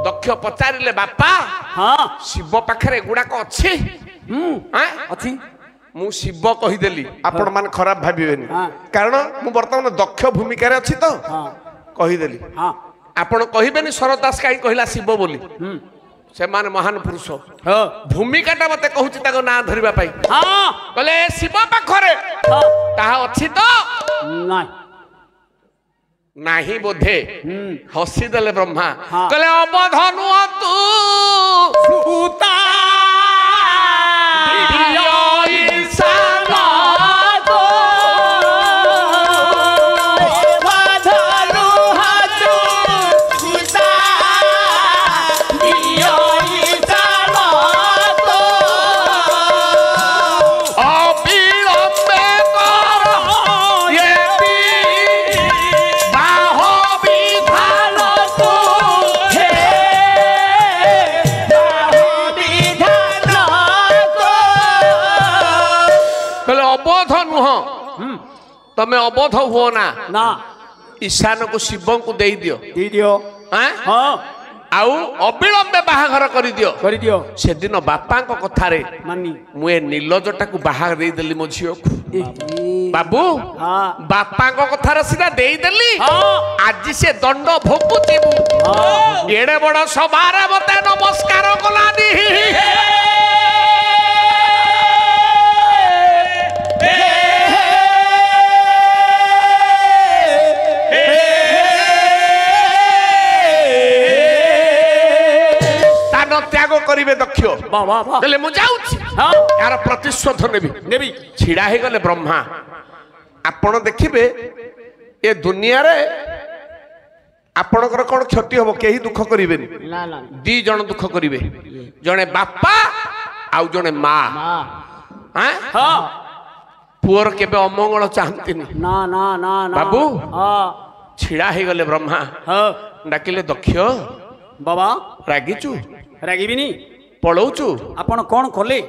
दक्ष पचारे बापा शिव पाखे गुड़ाक अच्छी अच्छी मु शिव कहीदेली आपण मान खराब भाविबेनी कारण मु वर्तमान दक्ष भूमिका रे अछि तो कहीदेली आपण कहिबेनी सरदास काई कहिला शिव बोली से मान महान पुरुष भूमिका ता मते कहूची ताको ना धरिबा पाई कहले शिव पाखरे ताहा अछि तो नाही बोधे हसी देले ब्रह्मा कहले अबधनु तू सुता तमे अबोध हो ना ईशान को शिव को दे दियो आउ अविलंबे बाहाघर कर दियो से दिन बापा कथा रे मुए नीलजटा को बाहा दे देली मो झियो को बाबू बापा कथा रे सीधा दे देली आज से दंड भोगुची एड़े बड़ सभारे मते नमस्कार कलानी त्याग करिवे दक्ष बोले मु जाउछि यार प्रतिशोध नेबी छिड़ा हे गले ब्रह्मा आपण देखिबे ए दुनिया रे आपणकर कोन क्षति होबो केही दुख करिवेनी दी जण दुख करिवे जणे बापा आउ जणे मां हां पुअर केबे अमंगल चाहंतिनी ना ना ना बाबू छिड़ा हे गले ब्रह्मा डाकिले दक्ष बाबा रागिचु रागिबिनी पळौचु आपण कोन खोले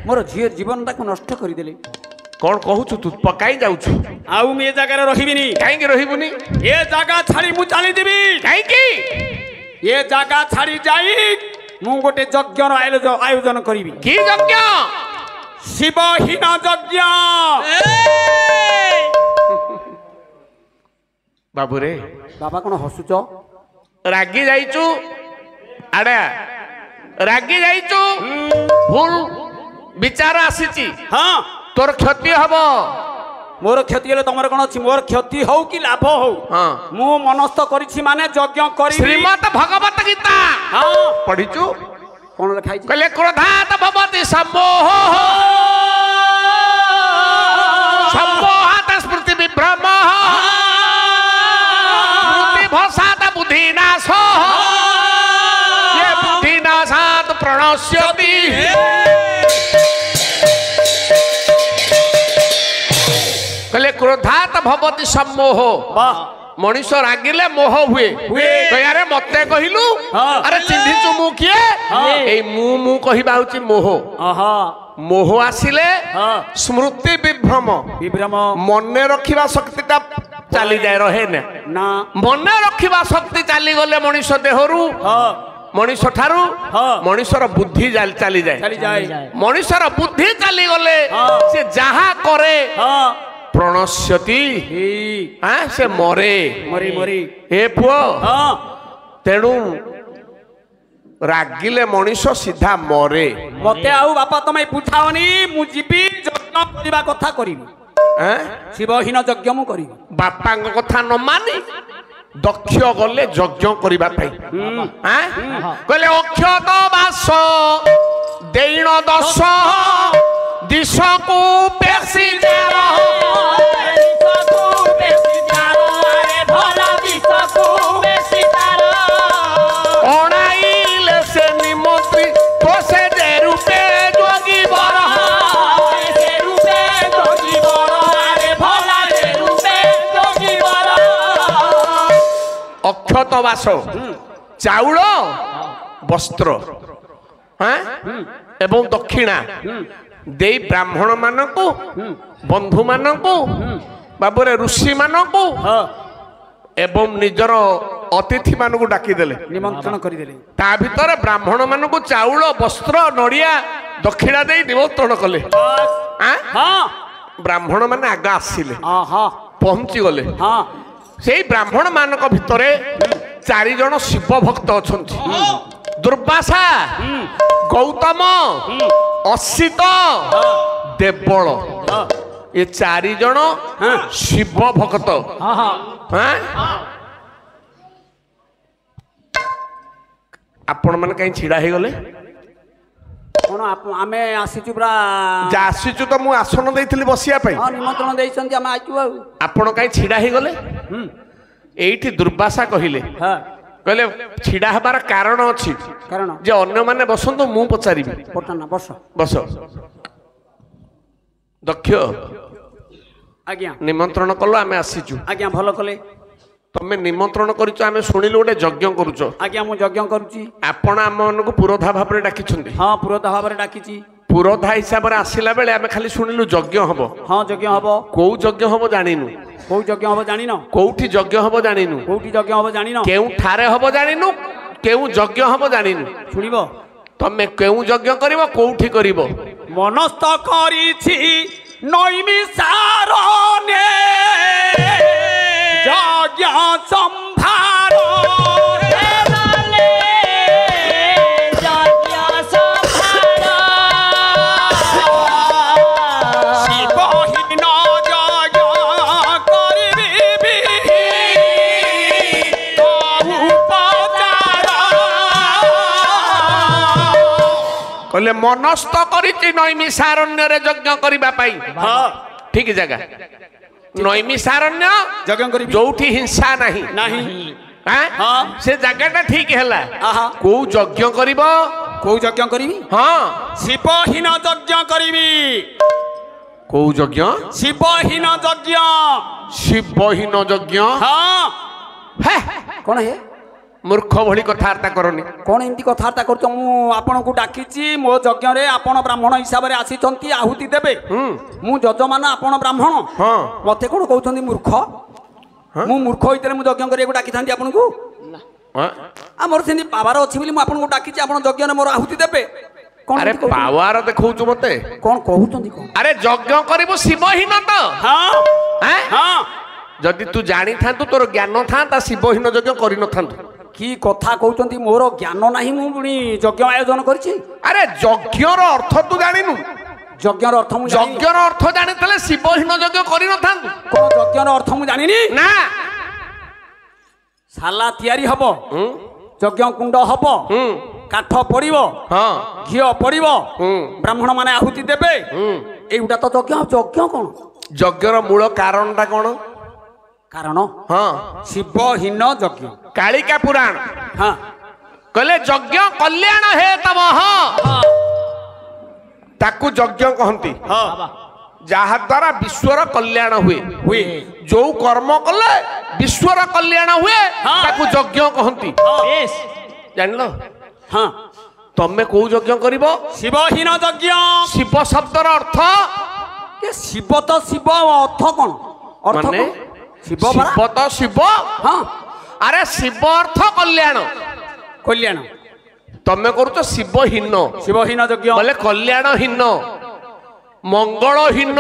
मोर झियर जीवन ताको नष्ट करि देले कोन कहूचु तू पकाई जाउछु आउ मे जगह रे रहिबिनी काई के रहिबुनी ए जगह छाड़ी मु चाली देबी काई की ए जगह छाड़ी जाई मु गोटे यज्ञ रो आयोजन करिबी की यज्ञ शिवहीन यज्ञ बाबू रे बाबा कोन हसुचो रागी जाइचु आड़ा रागी जाइचु भूल विचार आसीची हां तोर क्षति हबो मोर क्षति हेले तमर कोन अछि मोर क्षति हौ कि लाभ हौ हां मु मनस्थ करिछि माने यज्ञ करी श्रीमद् भगवत गीता हां पढिचु कोन लिखाइ छै कहले क्रोधात भवति सम्मोह सम्मोहात स्मृति विभ्रम बुद्धि भसात बुद्धिनाश प्रणश्यति कहले क्रोधात भवति सम्मोह मनीष रागिले मोह हुए यारे मते कहिलु अरे चिन्हिचु मु किए ए मु कहिबा होची मोह मोह आसिले स्मृति विभ्रम मने रखिबा शक्तिटा चली जाय रहे ना मने रखिबा शक्ति चली गले मनीष देहरु मनीष ठारू मनीषर बुद्धि चली जाए मनीषर बुद्धि चली गले से जहा करे प्रणश्यति से मरे मरी मरी हे पुओ तेणु रागिले मनीष सीधा मरे मते आउ बापा तमे पुछाओनी मु जीबी यज्ञ करिबा कथा करिबी शिवहीन यज्ञ मु करिबी बापा कथा न मानी दक्ष गले यज्ञ करिबा पई कहले अक्षत बास देण दश दिश को पेसी जारो अरे भला दिश को पेसी जारो ओणाइले से निमंत्री तो से दे रूपे जोगी बर से रूपे जोगी बर अरे भला दे रूपे जोगी बर अक्षत बास चाउल वस्त्र एवं दक्षिणा दे ब्राह्मण मानकु बंधु मानकु बाबूरे ऋषि मानकु एवं निजर ଅତିଥି ମାନଙ୍କୁ ଡାକିଦେଲେ ନିମନ୍ତ୍ରଣ କରିଦେଲେ ତା ଭିତରେ ବ୍ରାହ୍ମଣ ମାନଙ୍କୁ ଚାଉଳ ବସ୍ତ୍ର ନଡ଼ିଆ ଦକ୍ଷିଣା ଦେଇ ନିମନ୍ତ୍ରଣ କଲେ ବ୍ରାହ୍ମଣ ମାନେ ଆଗ ଆସିଲେ ପହଞ୍ଚି ଗଲେ ସେଇ ବ୍ରାହ୍ମଣ ମାନଙ୍କ ଭିତରେ 4 ଜଣ ଶିବ ଭକ୍ତ ଅଛନ୍ତି ଦୁର୍ବାସା ଗୌତମ ଅସିତ ଦେବଳ ଏ 4 ଜଣ ଶିବ ଭକ୍ତ ଆପଣ ମାନେ କାହିଁ ଛିଡା ହେଇଗଲେ କଣ ଆମେ ଆସିଛୁ ପୁରା ଆସିଛୁ ତ ମୁଁ ଆସନ ଦେଇଥିଲି ବସିବା ପାଇଁ ନିମନ୍ତ୍ରଣ ଦେଇଛନ୍ତି ଆମେ ଆଇଛୁ ଆଉ ଆପଣ କାହିଁ ଛିଡା ହେଇଗଲେ ଏଇଠି ଦୁର୍ବାସା କହିଲେ କହିଲେ ଛିଡା ହେବାର କାରଣ ଅଛି କାରଣ ଯେ ଅନ୍ୟମାନେ ବସନ୍ତୁ ମୁଁ ପଚାରିବି ବସ ଦକ୍ଷ ଆଜ୍ଞା ନିମନ୍ତ୍ରଣ କଲ ଆମେ ଆସିଛୁ ଆଜ୍ଞା ଭଲ କଲେ ତମେ ନିମନ୍ତ୍ରଣ କରିଛ ଆମେ ଶୁଣିଲୁ ଗୋଟେ ଯଜ୍ଞ କରୁଛ ଆଜ୍ଞା ମୁଁ ଯଜ୍ଞ କରୁଛି ଆପଣ ଆମ ମାନଙ୍କୁ ପୁରୋଧା ଭାବରେ ଡାକିଛନ୍ତି ହଁ ପୁରୋଧା ଭାବରେ ଡାକିଛି ପୁରୋଧା ହିସାବରେ ଆସିଲା ବେଳେ ଆମେ ଖାଲି ଶୁଣିଲୁ ଯଜ୍ଞ ହବ ହଁ ଯଜ୍ଞ ହବ କୋଉ ଯଜ୍ଞ ହବ ଜାଣିନୁ କୋଉ ଯଜ୍ଞ ହବ ଜାଣିନ କୋଉଠି ଯଜ୍ଞ ହବ ଜାଣିନୁ କୋଉଠି ଯଜ୍ଞ ହବ ଜାଣିନ କେଉଁଠାରେ ହବ ଜାଣିନୁ କେଉଁ ଯଜ୍ଞ ହବ ଜାଣିନୁ ଶୁଣିବ ତମେ କେଉଁ ଯଜ୍ଞ କରିବ କୋଉଠି କରିବ ମନସ୍ଥ କରିଛି ନୈମିଷାରଣ୍ୟେ ଯଜ୍ଞ ସମ୍ଭାର କହିଲେ ମନସ୍ଥ କରିଛି ନୈମିଷାରଣ୍ୟରେ ଯଜ୍ଞ କରିବା ପାଇଁ ଠିକ ଜାଗା ନୈମିଷାରଣ୍ୟ ଯଜ୍ଞ କରିବି ଯୋଉଠି ହିଂସା ନାହିଁ ସେ ଜାଗାଟା ଠିକ ହେଲା କୋଉ ଯଜ୍ଞ କରିବ କୋଉ ଯଜ୍ଞ କରିବି ହଁ ଶିବହୀନ ଯଜ୍ଞ କରିବି କୋଉ ଯଜ୍ଞ ଶିବହୀନ ଯଜ୍ଞ ଶିବହୀନ ଯଜ୍ଞ କଣ ହେ ମୂର୍ଖ ଭଳି କଥାବାର୍ତ୍ତା କରନି କଣ ଏମିତି କଥାବାର୍ତ୍ତା କରୁଛ ମୁଁ ଆପଣଙ୍କୁ ଡାକିଛି ମୋ ଯଜ୍ଞରେ ଆପଣ ବ୍ରାହ୍ମଣ ହିସାବରେ ଆସିଛନ୍ତି ଆହୁତି ଦେବେ ମୁଁ ଯଜମାନ ଆପଣ ବ୍ରାହ୍ମଣ ମତେ କଣ କହୁଛନ୍ତି ମୂର୍ଖ ମୁଁ ମୂର୍ଖ ହେଇଥିଲେ ମୁଁ ଯଜ୍ଞ କରିବାକୁ ଡାକିଥାନ୍ତି ଆପଣଙ୍କୁ ଆମର ସେମିତି ପାୱାର ଅଛି ବୋଲି ମୁଁ ଆପଣଙ୍କୁ ଡାକିଛି ଆପଣ ଯଜ୍ଞରେ ମୋର ଆହୁତି ଦେବେ ଆରେ ପାୱାର ଦେଖଉଛୁ ମତେ କଣ କହୁଛନ୍ତି କଣ ଆରେ ଯଜ୍ଞ କରିବୁ ଶିବହୀନ ତ ଯଦି ତୁ ଜାଣିଥାନ୍ତୁ ତୋର ଜ୍ଞାନ ଥାନ୍ତା ଶିବହୀନ ଯଜ୍ଞ କରିନଥାନ୍ତୁ କି କଥା କହୁଛନ୍ତି ମୋର ଜ୍ଞାନ ନାହିଁ ମୁଁ ପୁଣି ଯଜ୍ଞ ଆୟୋଜନ କରିଛି ଆରେ ଯଜ୍ଞର ଅର୍ଥ ତୁ ଜାଣିନୁ ଯଜ୍ଞର ଅର୍ଥ ମୁଁ ଯଜ୍ଞର ଅର୍ଥ ଜାଣିଥିଲେ ଶିବହୀନ ଯଜ୍ଞ କରିନଥାନ୍ତୁ କଣ ଯଜ୍ଞର ଅର୍ଥ ମୁଁ ଜାଣିନି ନା ଶାଲା ତିଆରି ହବ ଯଜ୍ଞ କୁଣ୍ଡ ହବ କାଠ ପଡିବ ଘିଅ ପଡିବ ବ୍ରାହ୍ମଣ ମାନେ ଆହୁତି ଦେବେ ଏଇଗୁଟା ତ ଯଜ୍ଞ ଯଜ୍ଞ କଣ ଯଜ୍ଞର ମୂଳ କାରଣଟା କଣ କାରଣ ଶିବହୀନ ଯଜ୍ଞ କାଳିକା ପୁରାଣ କହିଲେ ଯଜ୍ଞ କଲ୍ୟାଣ ହେ ତମ ତାକୁ ଯଜ୍ଞ କହନ୍ତି ଯାହା ଦ୍ୱାରା ବିଶ୍ୱର କଲ୍ୟାଣ ହୁଏ ଯୋଉ କର୍ମ କଲେ ବିଶ୍ୱର କଲ୍ୟାଣ ହୁଏ ତାକୁ ଯଜ୍ଞ କହନ୍ତି ଜାଣିଲ ତମେ କୋଉ ଯଜ୍ଞ କରିବ ଶିବହୀନ ଯଜ୍ଞ ଶିବ ଶବ୍ଦର ଅର୍ଥ ଶିବ ତ ଶିବ ଅର୍ଥ କଣ ଅର୍ଥ ଶିବ ତ ଶିବ ଆରେ ଶିବ ଅର୍ଥ କଲ୍ୟାଣ କଲ୍ୟାଣ ତମେ କରୁଛ ଶିବହୀନ ଶିବହୀନ ଯଜ୍ଞ ବୋଲେ କଲ୍ୟାଣହୀନ ମଙ୍ଗଳହୀନ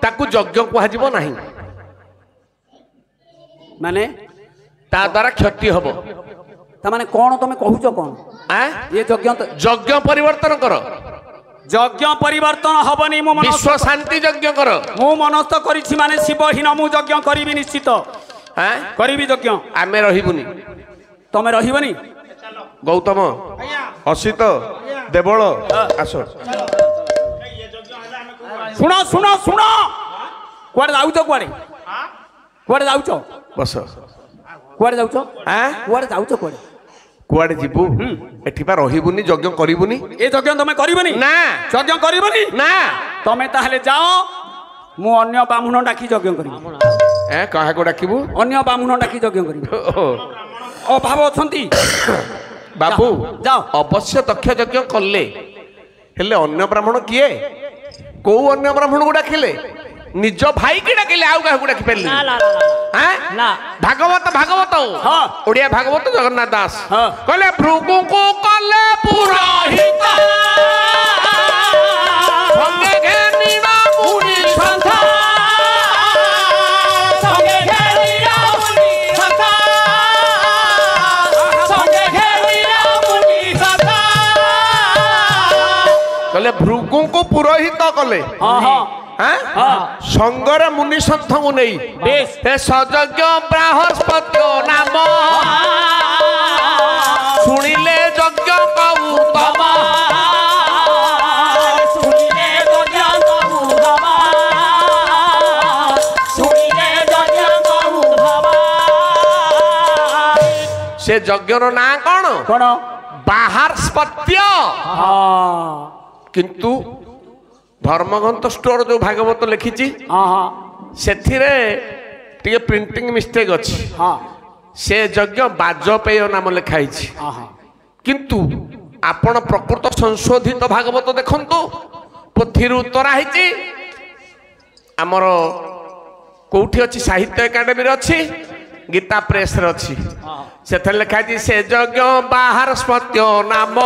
ତାକୁ ଯଜ୍ଞ କୁହାଯିବ ନାହିଁ ମାନେ ତା ଦ୍ୱାରା କ୍ଷତି ହବ ତାମାନେ କଣ ତମେ କହୁଛ କଣ ଏ ଯଜ୍ଞ ପରିବର୍ତ୍ତନ କର ଯଜ୍ଞ ପରିବର୍ତ୍ତନ ହବନି ମୁଁ ବିଶ୍ୱ ଶାନ୍ତି ଯଜ୍ଞ କର ମୁଁ ମନସ୍ଥ କରିଛି ମାନେ ଶିବହୀନ ମୁଁ ଯଜ୍ଞ କରିବି ନିଶ୍ଚିତ କରିବି ଯଜ୍ଞ ଆମେ ରହିବୁନି ତମେ ରହିବନି ଗୌତମ ଅସିତ ଦେବଳ ଆସ ଶୁଣ ଶୁଣ ଶୁଣ କୁଆଡେ ଯାଉଛ କୁଆଡେ କୁଆଡେ ଯାଉଛ ବସ କୁଆଡେ ଯାଉଛ କୁଆଡେ ଯାଉଛ କୁଆଡେ କୁଆଡେ ଯିବୁ ଏଠି ବା ରହିବୁନି ଯଜ୍ଞ କରିବୁନି ଏ ଯଜ୍ଞ ତମେ କରିବନି ନା ଯଜ୍ଞ କରିବନି ନା ତମେ ତାହେଲେ ଯାଅ ମୁଁ ଅନ୍ୟ ବ୍ରାହ୍ମଣ ଡାକି ଯଜ୍ଞ କରିବି କାହାକୁ ଡାକିବୁ ଅନ୍ୟ ବ୍ରାହ୍ମଣ ଡାକି ଯଜ୍ଞ କରିବି ଅଭାବ ଅଛନ୍ତି ବାବୁ ଯାଅ ଅବଶ୍ୟ ଦକ୍ଷ ଯଜ୍ଞ କଲେ ହେଲେ ଅନ୍ୟ ବ୍ରାହ୍ମଣ କିଏ କୋଉ ଅନ୍ୟ ବ୍ରାହ୍ମଣକୁ ଡାକିଲେ निज भाई की डाकिले आउ काहू डाकी पेली ना ना ना हैं ना भागवत भागवत हाँ। ओडिया भागवत जगन्नाथ दास हाँ। कहले भृगु को कले पुरोहित संगे घेनिना मुनि संथा संगे घेरिया मुनि सता संगे घेरिया मुनि सता कहले भृगु को पुरोहित कले हाँ हाँ हैं हाँ संगरे मुनि संथ को नहीं बेश हे सजज्ञ बृहस्पति नाम शुणिले यज्ञ कौतम सुनिले गजा कहू हवा सुनिले गजा कहू हवा से यज्ञर ना कौन कौन बाहारस्पत्य हाँ किंतु धर्मग्रंथ स्टोर जो भागवत लिखी हाँ हाँ ସେଥିରେ ଟିକେ ପ୍ରିଣ୍ଟିଂ ମିଷ୍ଟେକ୍ ଅଛି हाँ ସେ ଯଜ୍ଞ ବାଜପେୟ ନାମ ଲେଖା ହେଇଛି हाँ हाँ କିନ୍ତୁ ଆପଣ ପ୍ରକୃତ ସଂଶୋଧିତ ଭାଗବତ ଦେଖନ୍ତୁ ପୋଥିରୁ ଉତ୍ତରା ହେଇଛି ଆମର କୋଉଠି ଅଛି ସାହିତ୍ୟ ଏକାଡେମୀରେ ଅଛି ଗୀତା ପ୍ରେସରେ ଅଛି ସେଥିରେ ଲେଖା ହେଇଛି ସେ ଯଜ୍ଞ ବାହାରସ୍ପତ୍ୟ ନାମ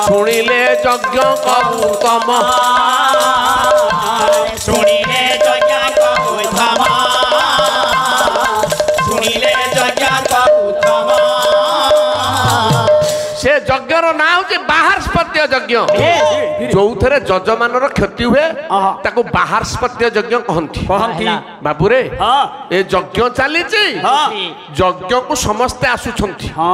ଶୁଣିଲେ ଯଜ୍ଞ କହୁତମ सुनिले गजा कहू हवा सुनिले गजा कहू हवा ସେ ଯଜ୍ଞର ନାଁ ହଉଛି ବାହାରସ୍ପତ୍ୟ ଯଜ୍ଞ ଯୋଉଥିରେ ଯଜମାନର କ୍ଷତି ହୁଏ ତାକୁ ବାହାରସ୍ପତ୍ୟ ଯଜ୍ଞ କହନ୍ତି କହନ୍ତି ବାବୁରେ ହଁ ଏ ଯଜ୍ଞ ଚାଲିଛି ହଁ ଯଜ୍ଞକୁ ସମସ୍ତେ ଆସୁଛନ୍ତି ହଁ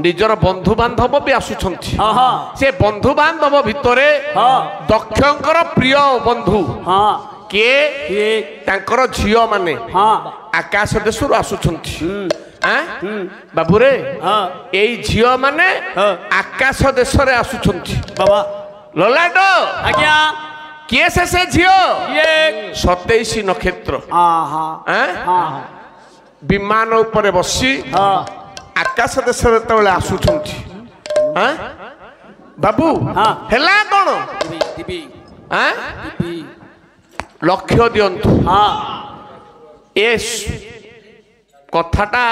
ନିଜର ବନ୍ଧୁ ବାନ୍ଧବ ବି ଆସୁଛନ୍ତି ହଁ ହଁ ସେ ବନ୍ଧୁ ବାନ୍ଧବ ଭିତରେ ହଁ ଦକ୍ଷଙ୍କର ପ୍ରିୟ ବନ୍ଧୁ ହଁ କିଏ ये ତାଙ୍କର ଝିଅ ମାନେ हाँ ଆକାଶ ଦେଶରୁ ଆସୁଛନ୍ତି ଆଁ? ବାବୁରେ ହଁ ଏଇ ଝିଅ ମାନେ ହଁ ଆକାଶ ଦେଶରେ ଆସୁଛନ୍ତି बाबा ଲଲାଟ आज्ञा କିଏ ସେ ଝିଅ ये 27 ନକ୍ଷତ୍ର हाँ हाँ ଆଁ? हाँ ବିମାନ ଉପରେ ବସି हाँ ଆକାଶ ଦେଶରେ ଯେତେବେଳେ ଆସୁଛନ୍ତି ଆଁ? ବାବୁ ହଁ। ହେଲା କ'ଣ दिबी ଆଁ? दिबी ଲକ୍ଷ୍ୟ ଦିଅନ୍ତୁ हाँ ଏ କଥାଟା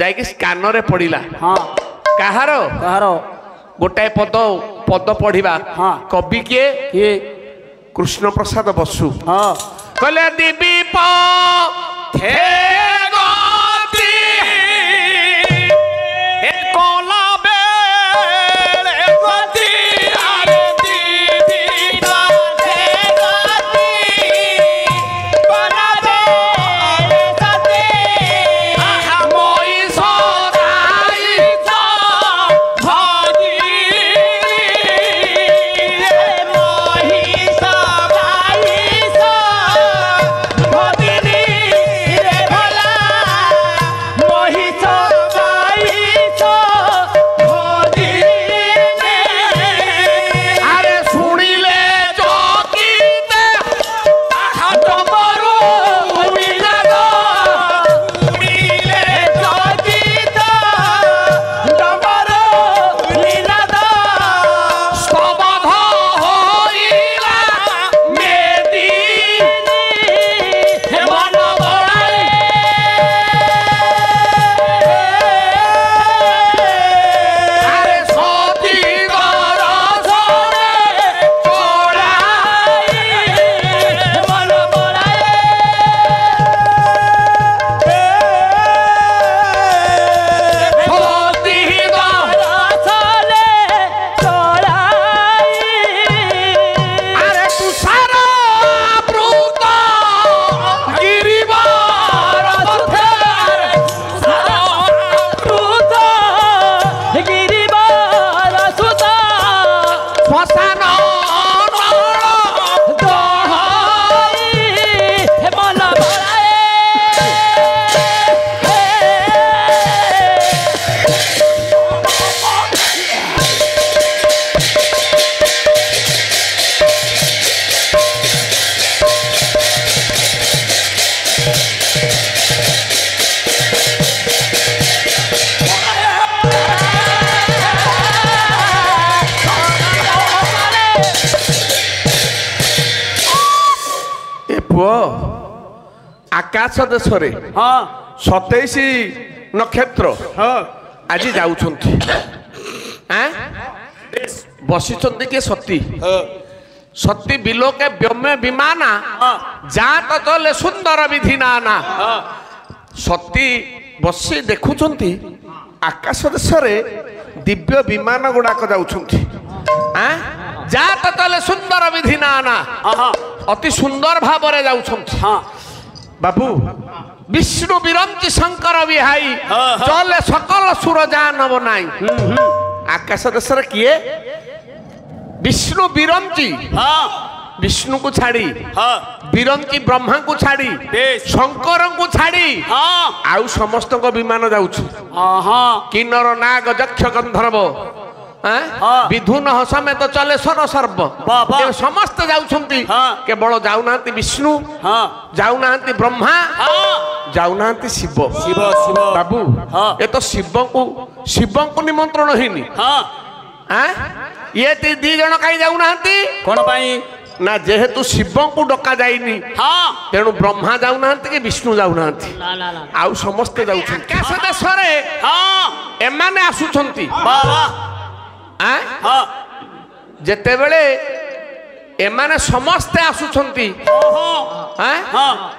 ଯାଇକି ସ୍କାନରେ ପଡ଼ିଲା हाँ କାହାର कहारो ଗୋଟାଏ ପଦ ପଦ ପଢିବା ହଁ। କବି କିଏ ये କୃଷ୍ଣ ପ୍ରସାଦ ବସୁ हाँ କହିଲେ ଦିବି ପଥେ ଗତି ଏ କଲା ବେଳେ ଗତି आरे दीदी बाथे गाती बना दे सते ଆହା ମଇଷ ରାଇ भागी मोही सब भाई सब भोदिनी रे भला ଆକାଶ ଦେଶରେ ହଁ 27 ନକ୍ଷତ୍ର ହଁ ଆଜି ଯାଉଛନ୍ତି ବସିଛନ୍ତି କିଏ ସତୀ ସତୀ ବିଲୋକେ ବ୍ୟୋମେ ବିମାନା ଜାତ ଚଲେ ସୁନ୍ଦର ବିଧି ନାନା ସତୀ ବସି ଦେଖୁଛନ୍ତି ଆକାଶ ଦେଶରେ ଦିବ୍ୟ ବିମାନ ଗୁଡାକ ଯାଉଛନ୍ତି ଜାତ ଚଲେ ସୁନ୍ଦର ବିଧି ନାନା ଅତି ସୁନ୍ଦର ଭାବରେ ଯାଉଛନ୍ତି ବାବୁ ବିଷ୍ଣୁ ବିରଞ୍ଚି ଶଙ୍କର ବିହାଇ ଚଲେ ସକଳ ସୁର ଜାନବ ନାହିଁ ଆକାଶ ଦେଶରେ କିଏ ବିଷ୍ଣୁ ବିରଞ୍ଚି ବିଷ୍ଣୁ को छाड़ी बिरंची ब्रह्मा को छाड़ी शंकर को छाड़ी आउ समस्त को विमान जाउछ किन्नर नाग यक्ष गंधर्व विधुन समेत चले सर सर्व समस्त जाउछंती केवल जाउनांती विष्णु जाउनांती ब्रह्मा जाउनांती शिव शिव शिव बाबू ये तो शिव को निमंत्रण हिनी ये दी जन कहीं जाउनांती कोन पाई ना जेहेतु शिव को डका जाइनी तेणु ब्रह्मा जाऊना कि विष्णु जाऊना आउ समस्ते जाऊरे एमाने आसुछंती जेते बेले एमाने समस्ते आसुछंती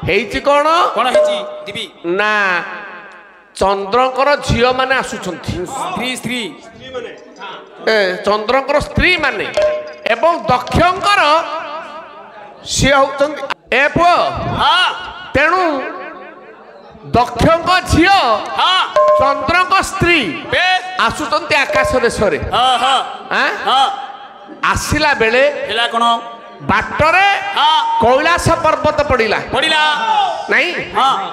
हेइची कोन कोन हेची दिबी ना चंद्रकर झियो माने आसुछंती स्त्री स्त्री चंद्रकर स्त्री माने एवं दक्षंकर सी होउछंती ए पुओ तेणु दक्षंक झियो चंद्रक स्त्री आसुचंती आकाश देशरे आसिला बेले कोन बाटरे कैलाश पर्वत पड़िला नहीं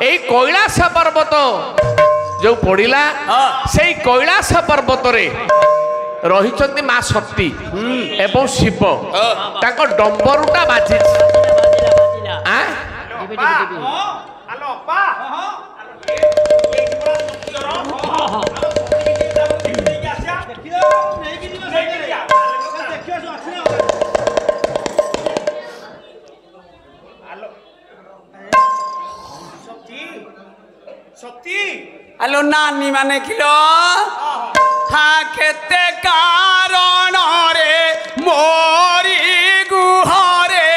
एई कैलाश पर्वत जो पड़िला सेई कैलाश पर्वत रे रहिचंती मां सती एवं शिव ताको डंबरुटा बाजी हेलो नानी माने किलो हाँ केते कारण रे मोरी गुहरे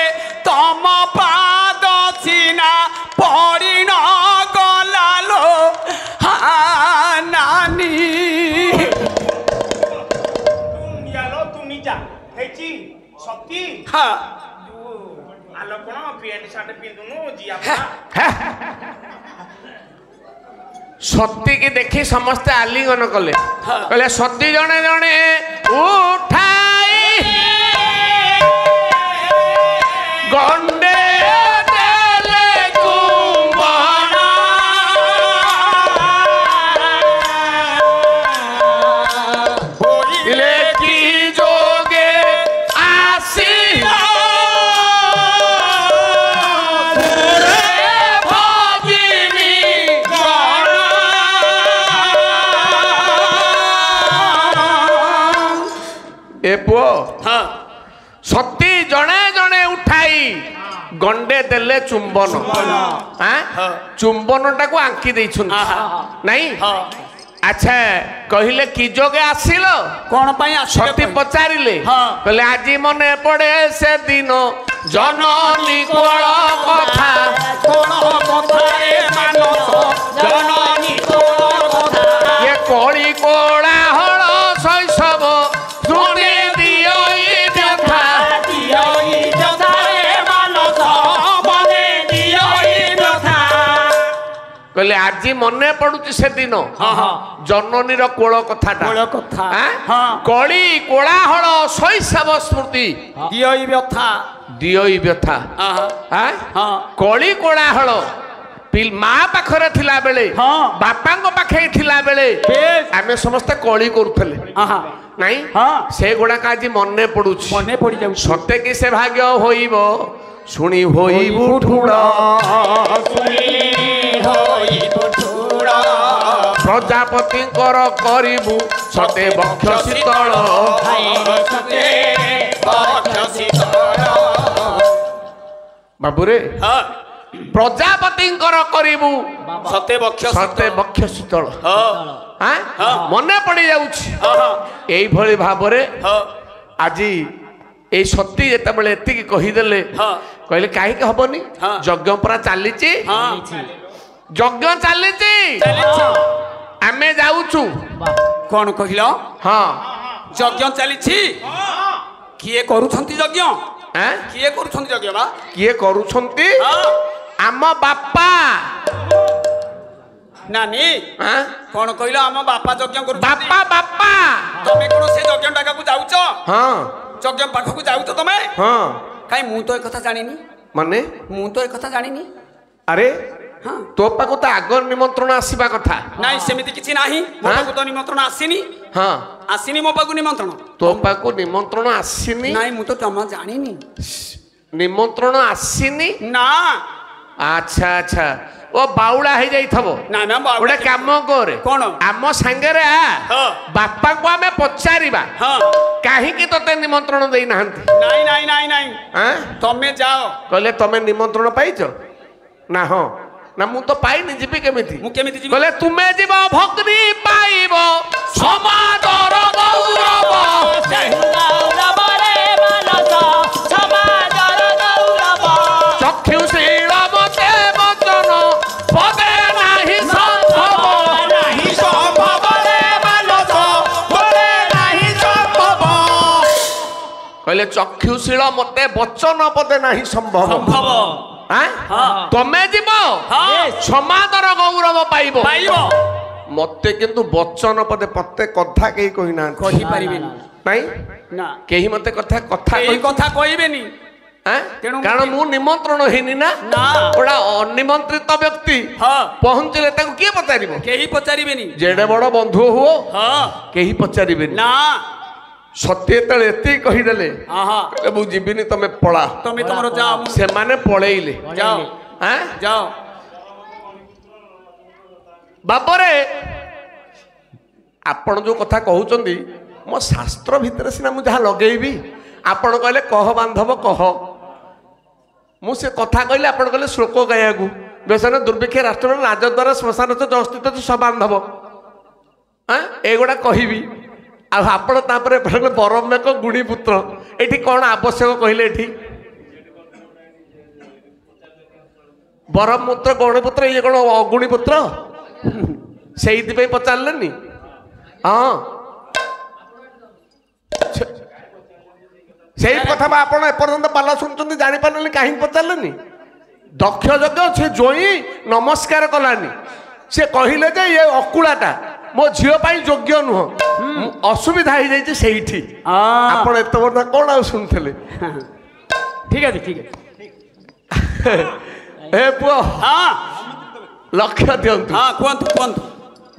तम पाद चिना पड़ी न गलालो हाँ नानी তুমি যা হেচি সত্যি हाँ আলো কোন প্যান্ট শার্ট পিন্ধুনু জিয়া सती की देखी समस्ते आलिंगन कले कहले सती जने जने उठाई गंडे देले कुंभना बोले की जोगे आसीला सती जने जने उठाई गंडे देले चुंबन चुंबन टाको आंकी नहीं अच्छा कहले कि जोगे आसिल कौन पाई सती पचारिले कहले आज मने पड़े से दिन जननी कोळ कथा कोण कथा रे मानस जननी कोळ कथा ये कोळी कोळा हळ शैशव सुने दियो ई व्यथा रे मानस बने दियो ई व्यथा कहले आज मने पड़ुची से दिन जननी रो कोळ कथाटा कळी कोलाहल शैशव स्मृति दियो ई व्यथा कळी कोलाहल माँ पाखरे थिला बेले बापा पाखे थिला बेले आमे समस्त कळी करूथले नहीं से गुडा आज मने पड़ुची मने पड़ी जाउ सत्य कि से भाग्य होइबो सुनी होइबु ठुड़ा प्रजापति कर करिबु सते बक्ष शीतल बाबू रे ପ୍ରଜାପତିଙ୍କର କରିବୁ ସତେ ବକ୍ଷ ସତେ ବକ୍ଷ ଶୀତଳ। ହଁ ମନେ ପଡି ଯାଉଛି। ହଁ ଏଇଭଳି ଭାବରେ ହଁ ଆଜି ଏଇ ସତୀ ଯେତେବେଳେ ଏତିକି କହିଦେଲେ ହଁ କହିଲେ କାହିଁକି ହବନି ହଁ। ଯଜ୍ଞ ପରା ଚାଲିଛି ହଁ ଯଜ୍ଞ ଚାଲିଛି ଆମେ ଯାଉଛୁ। କଣ କହିଲ? ହଁ ଯଜ୍ଞ ଚାଲିଛି। କିଏ କରୁଛନ୍ତି ଯଜ୍ଞ? ଆଁ? କିଏ କରୁଛନ୍ତି ଯଜ୍ଞ ବା? କିଏ କରୁଛନ୍ତି? ହଁ ଆମ ବାପା। ନାନୀ ଆଁ? କଣ କହିଲ? ଆମ ବାପା ଯଜ୍ଞ କରୁଛନ୍ତି। ବାପା ବାପା। ତମେ କଣ ସେ ଯଜ୍ଞ ଡାକାକୁ ଯାଉଛ? ହଁ ଯଜ୍ଞ ପାଖକୁ ଯାଉଛ ତମେ? ହଁ କାଇଁ ମୁଁ ତ ଏକଥା ଜାଣିନି। ମାନେ ମୁଁ ତ ଏକଥା ଜାଣିନି। ଆରେ ହଁ ତୋ ପାଖକୁ ତ ଆଗ ନିମନ୍ତ୍ରଣ ଆସିବା କଥା। ନାଇଁ ସେମିତି କିଛି ନାହିଁ। ମୋ ହଁ? ପାଖକୁ ତ ନିମନ୍ତ୍ରଣ ଆସିନି। ହଁ ଆସିନି ମୋ ପାଖକୁ ନିମନ୍ତ୍ରଣ। ତୋ ପାଖକୁ ନିମନ୍ତ୍ରଣ ଆସିନି। ନାଇଁ ମୁଁ ତ ଜମା ଜାଣିନି। ନିମନ୍ତ୍ରଣ ଆସିନି। ନା ଆଚ୍ଛା ଆଚ୍ଛା ଓ ବାଉଳା ହେଇଯାଇଥିବ। ନା ନା ବାଉଳା ଗୋଟେ କାମ କରେ କଣ? ଆମ ସାଙ୍ଗରେ ଆ ହଁ। ବାପାଙ୍କୁ ଆମେ ପଚାରିବା ହଁ କାହିଁକି ତତେ ନିମନ୍ତ୍ରଣ ଦେଇନାହାନ୍ତି। ନାଇଁ ନାଇଁ ନାଇଁ ନାଇଁ ଆଁ? ତମେ ଯାଅ। କହିଲେ ତମେ ନିମନ୍ତ୍ରଣ ପାଇଛ ନା? ହଁ ନା ମୁଁ ତ ପାଇନି ଯିବି କେମିତି? ମୁଁ କେମିତି ଯିବି? କହିଲେ ତୁମେ ଯିବ ଭଗ୍ନି ପାଇବ ସମାଜର ଗୌରବ। ଚକ୍ଷୁଶୀଳ ମତେ ବଚନ ପଦେ ନାହିଁ ସମ୍ଭବ। କହିଲେ ଚକ୍ଷୁଶୀଳ ମତେ ବଚନ ପଦେ ନାହିଁ ସମ୍ଭବ। ସମ୍ଭବ ଆଁ? ହଁ। ତମେ ଯିବ ହଁ ସମାଜର ଗୌରବ ପାଇବ। ପାଇବ। ମତେ କିନ୍ତୁ ବଚନ ପଦେ ପ୍ରତ୍ୟେକ କଥା କେହି କହିନାହାନ୍ତି। କହିପାରିବେନି। ନାଇଁ ନା କେହି ମତେ କଥା ଏଇ କହି କଥା କହିବେନି। ଆଁ? ତେଣୁ କାରଣ ମୁଁ ନିମନ୍ତ୍ରଣ ହେଇନି ନା। ନା। ଗୋଟା ଅନିମନ୍ତ୍ରିତ ବ୍ୟକ୍ତି ହଁ ପହଞ୍ଚିଲେ ତାକୁ କିଏ ପଚାରିବ? କେହି ପଚାରିବେନି। ଯେଡେ ବଡ ବନ୍ଧୁ ହୁଅ ହଁ କେହି ପଚାରିବେନି। ନା ସତ୍ୟ ଯେତେବେଳେ ଏତିକି କହିଦେଲେ ହଁ କହିଲେ ମୁଁ ଯିବିନି ତମେ ପଳା। ତମେ ତମର ଯାଅ। ସେମାନେ ପଳେଇଲେ। ଯାଅ ଆଁ? ଯାଅ। ବାପରେ ଆପଣ ଯୋଉ କଥା କହୁଛନ୍ତି ମୋ ଶାସ୍ତ୍ର ଭିତରେ ସିନା ମୁଁ ଯାହା ଲଗେଇବି। ଆପଣ କହିଲେ କହ ବାନ୍ଧବ କହ। ମୁଁ ସେ କଥା କହିଲେ ଆପଣ କହିଲେ ଶ୍ଲୋକ ଗାଇବାକୁ ବ୍ୟସନ ଦୁର୍ଭିକ୍ଷ ରାଷ୍ଟ୍ର ରାଜଦ୍ୱାର ଶ୍ମଶାନ ଜସ୍ଥିତ ସବାନ୍ଧବ। ଏଇଗୁଡ଼ା କହିବି ଆଉ ଆପଣ ତାପରେ ବରମେକ ଗୁଣି ପୁତ୍ର। ଏଠି କ'ଣ ଆବଶ୍ୟକ କହିଲେ? ଏଠି ବରମୂତ୍ର ଗୌଣପୁତ୍ର ଇଏ କ'ଣ ଅଗୁଣି ପୁତ୍ର? ସେଇଥିପାଇଁ ପଚାରିଲେନି? ହଁ ସେଇ କଥା ବା ଆପଣ ଏପର୍ଯ୍ୟନ୍ତ ପାଲା ଶୁଣୁଛନ୍ତି ଜାଣିପାରିଲେନି କାହିଁକି ପଚାରିଲେନି? ଦକ୍ଷ ଯଜ୍ଞ ସେ ଜୋଇଁ ନମସ୍କାର କଲାନି। ସେ କହିଲେ ଯେ ଇଏ ଅକୁଳାଟା ମୋ ଝିଅ ପାଇଁ ଯୋଗ୍ୟ ନୁହଁ। ଅସୁବିଧା ହେଇଯାଇଛି ସେଇଠି। ଆପଣ ଏତେ ବର୍ଷ କ'ଣ ଆଉ ଶୁଣୁଥିଲେ? ଠିକ ଅଛି ଠିକ ଅଛି। ଏ ପୁଅ ହଁ ଲକ୍ଷ୍ୟ ଦିଅନ୍ତୁ। ହଁ କୁହନ୍ତୁ କୁହନ୍ତୁ।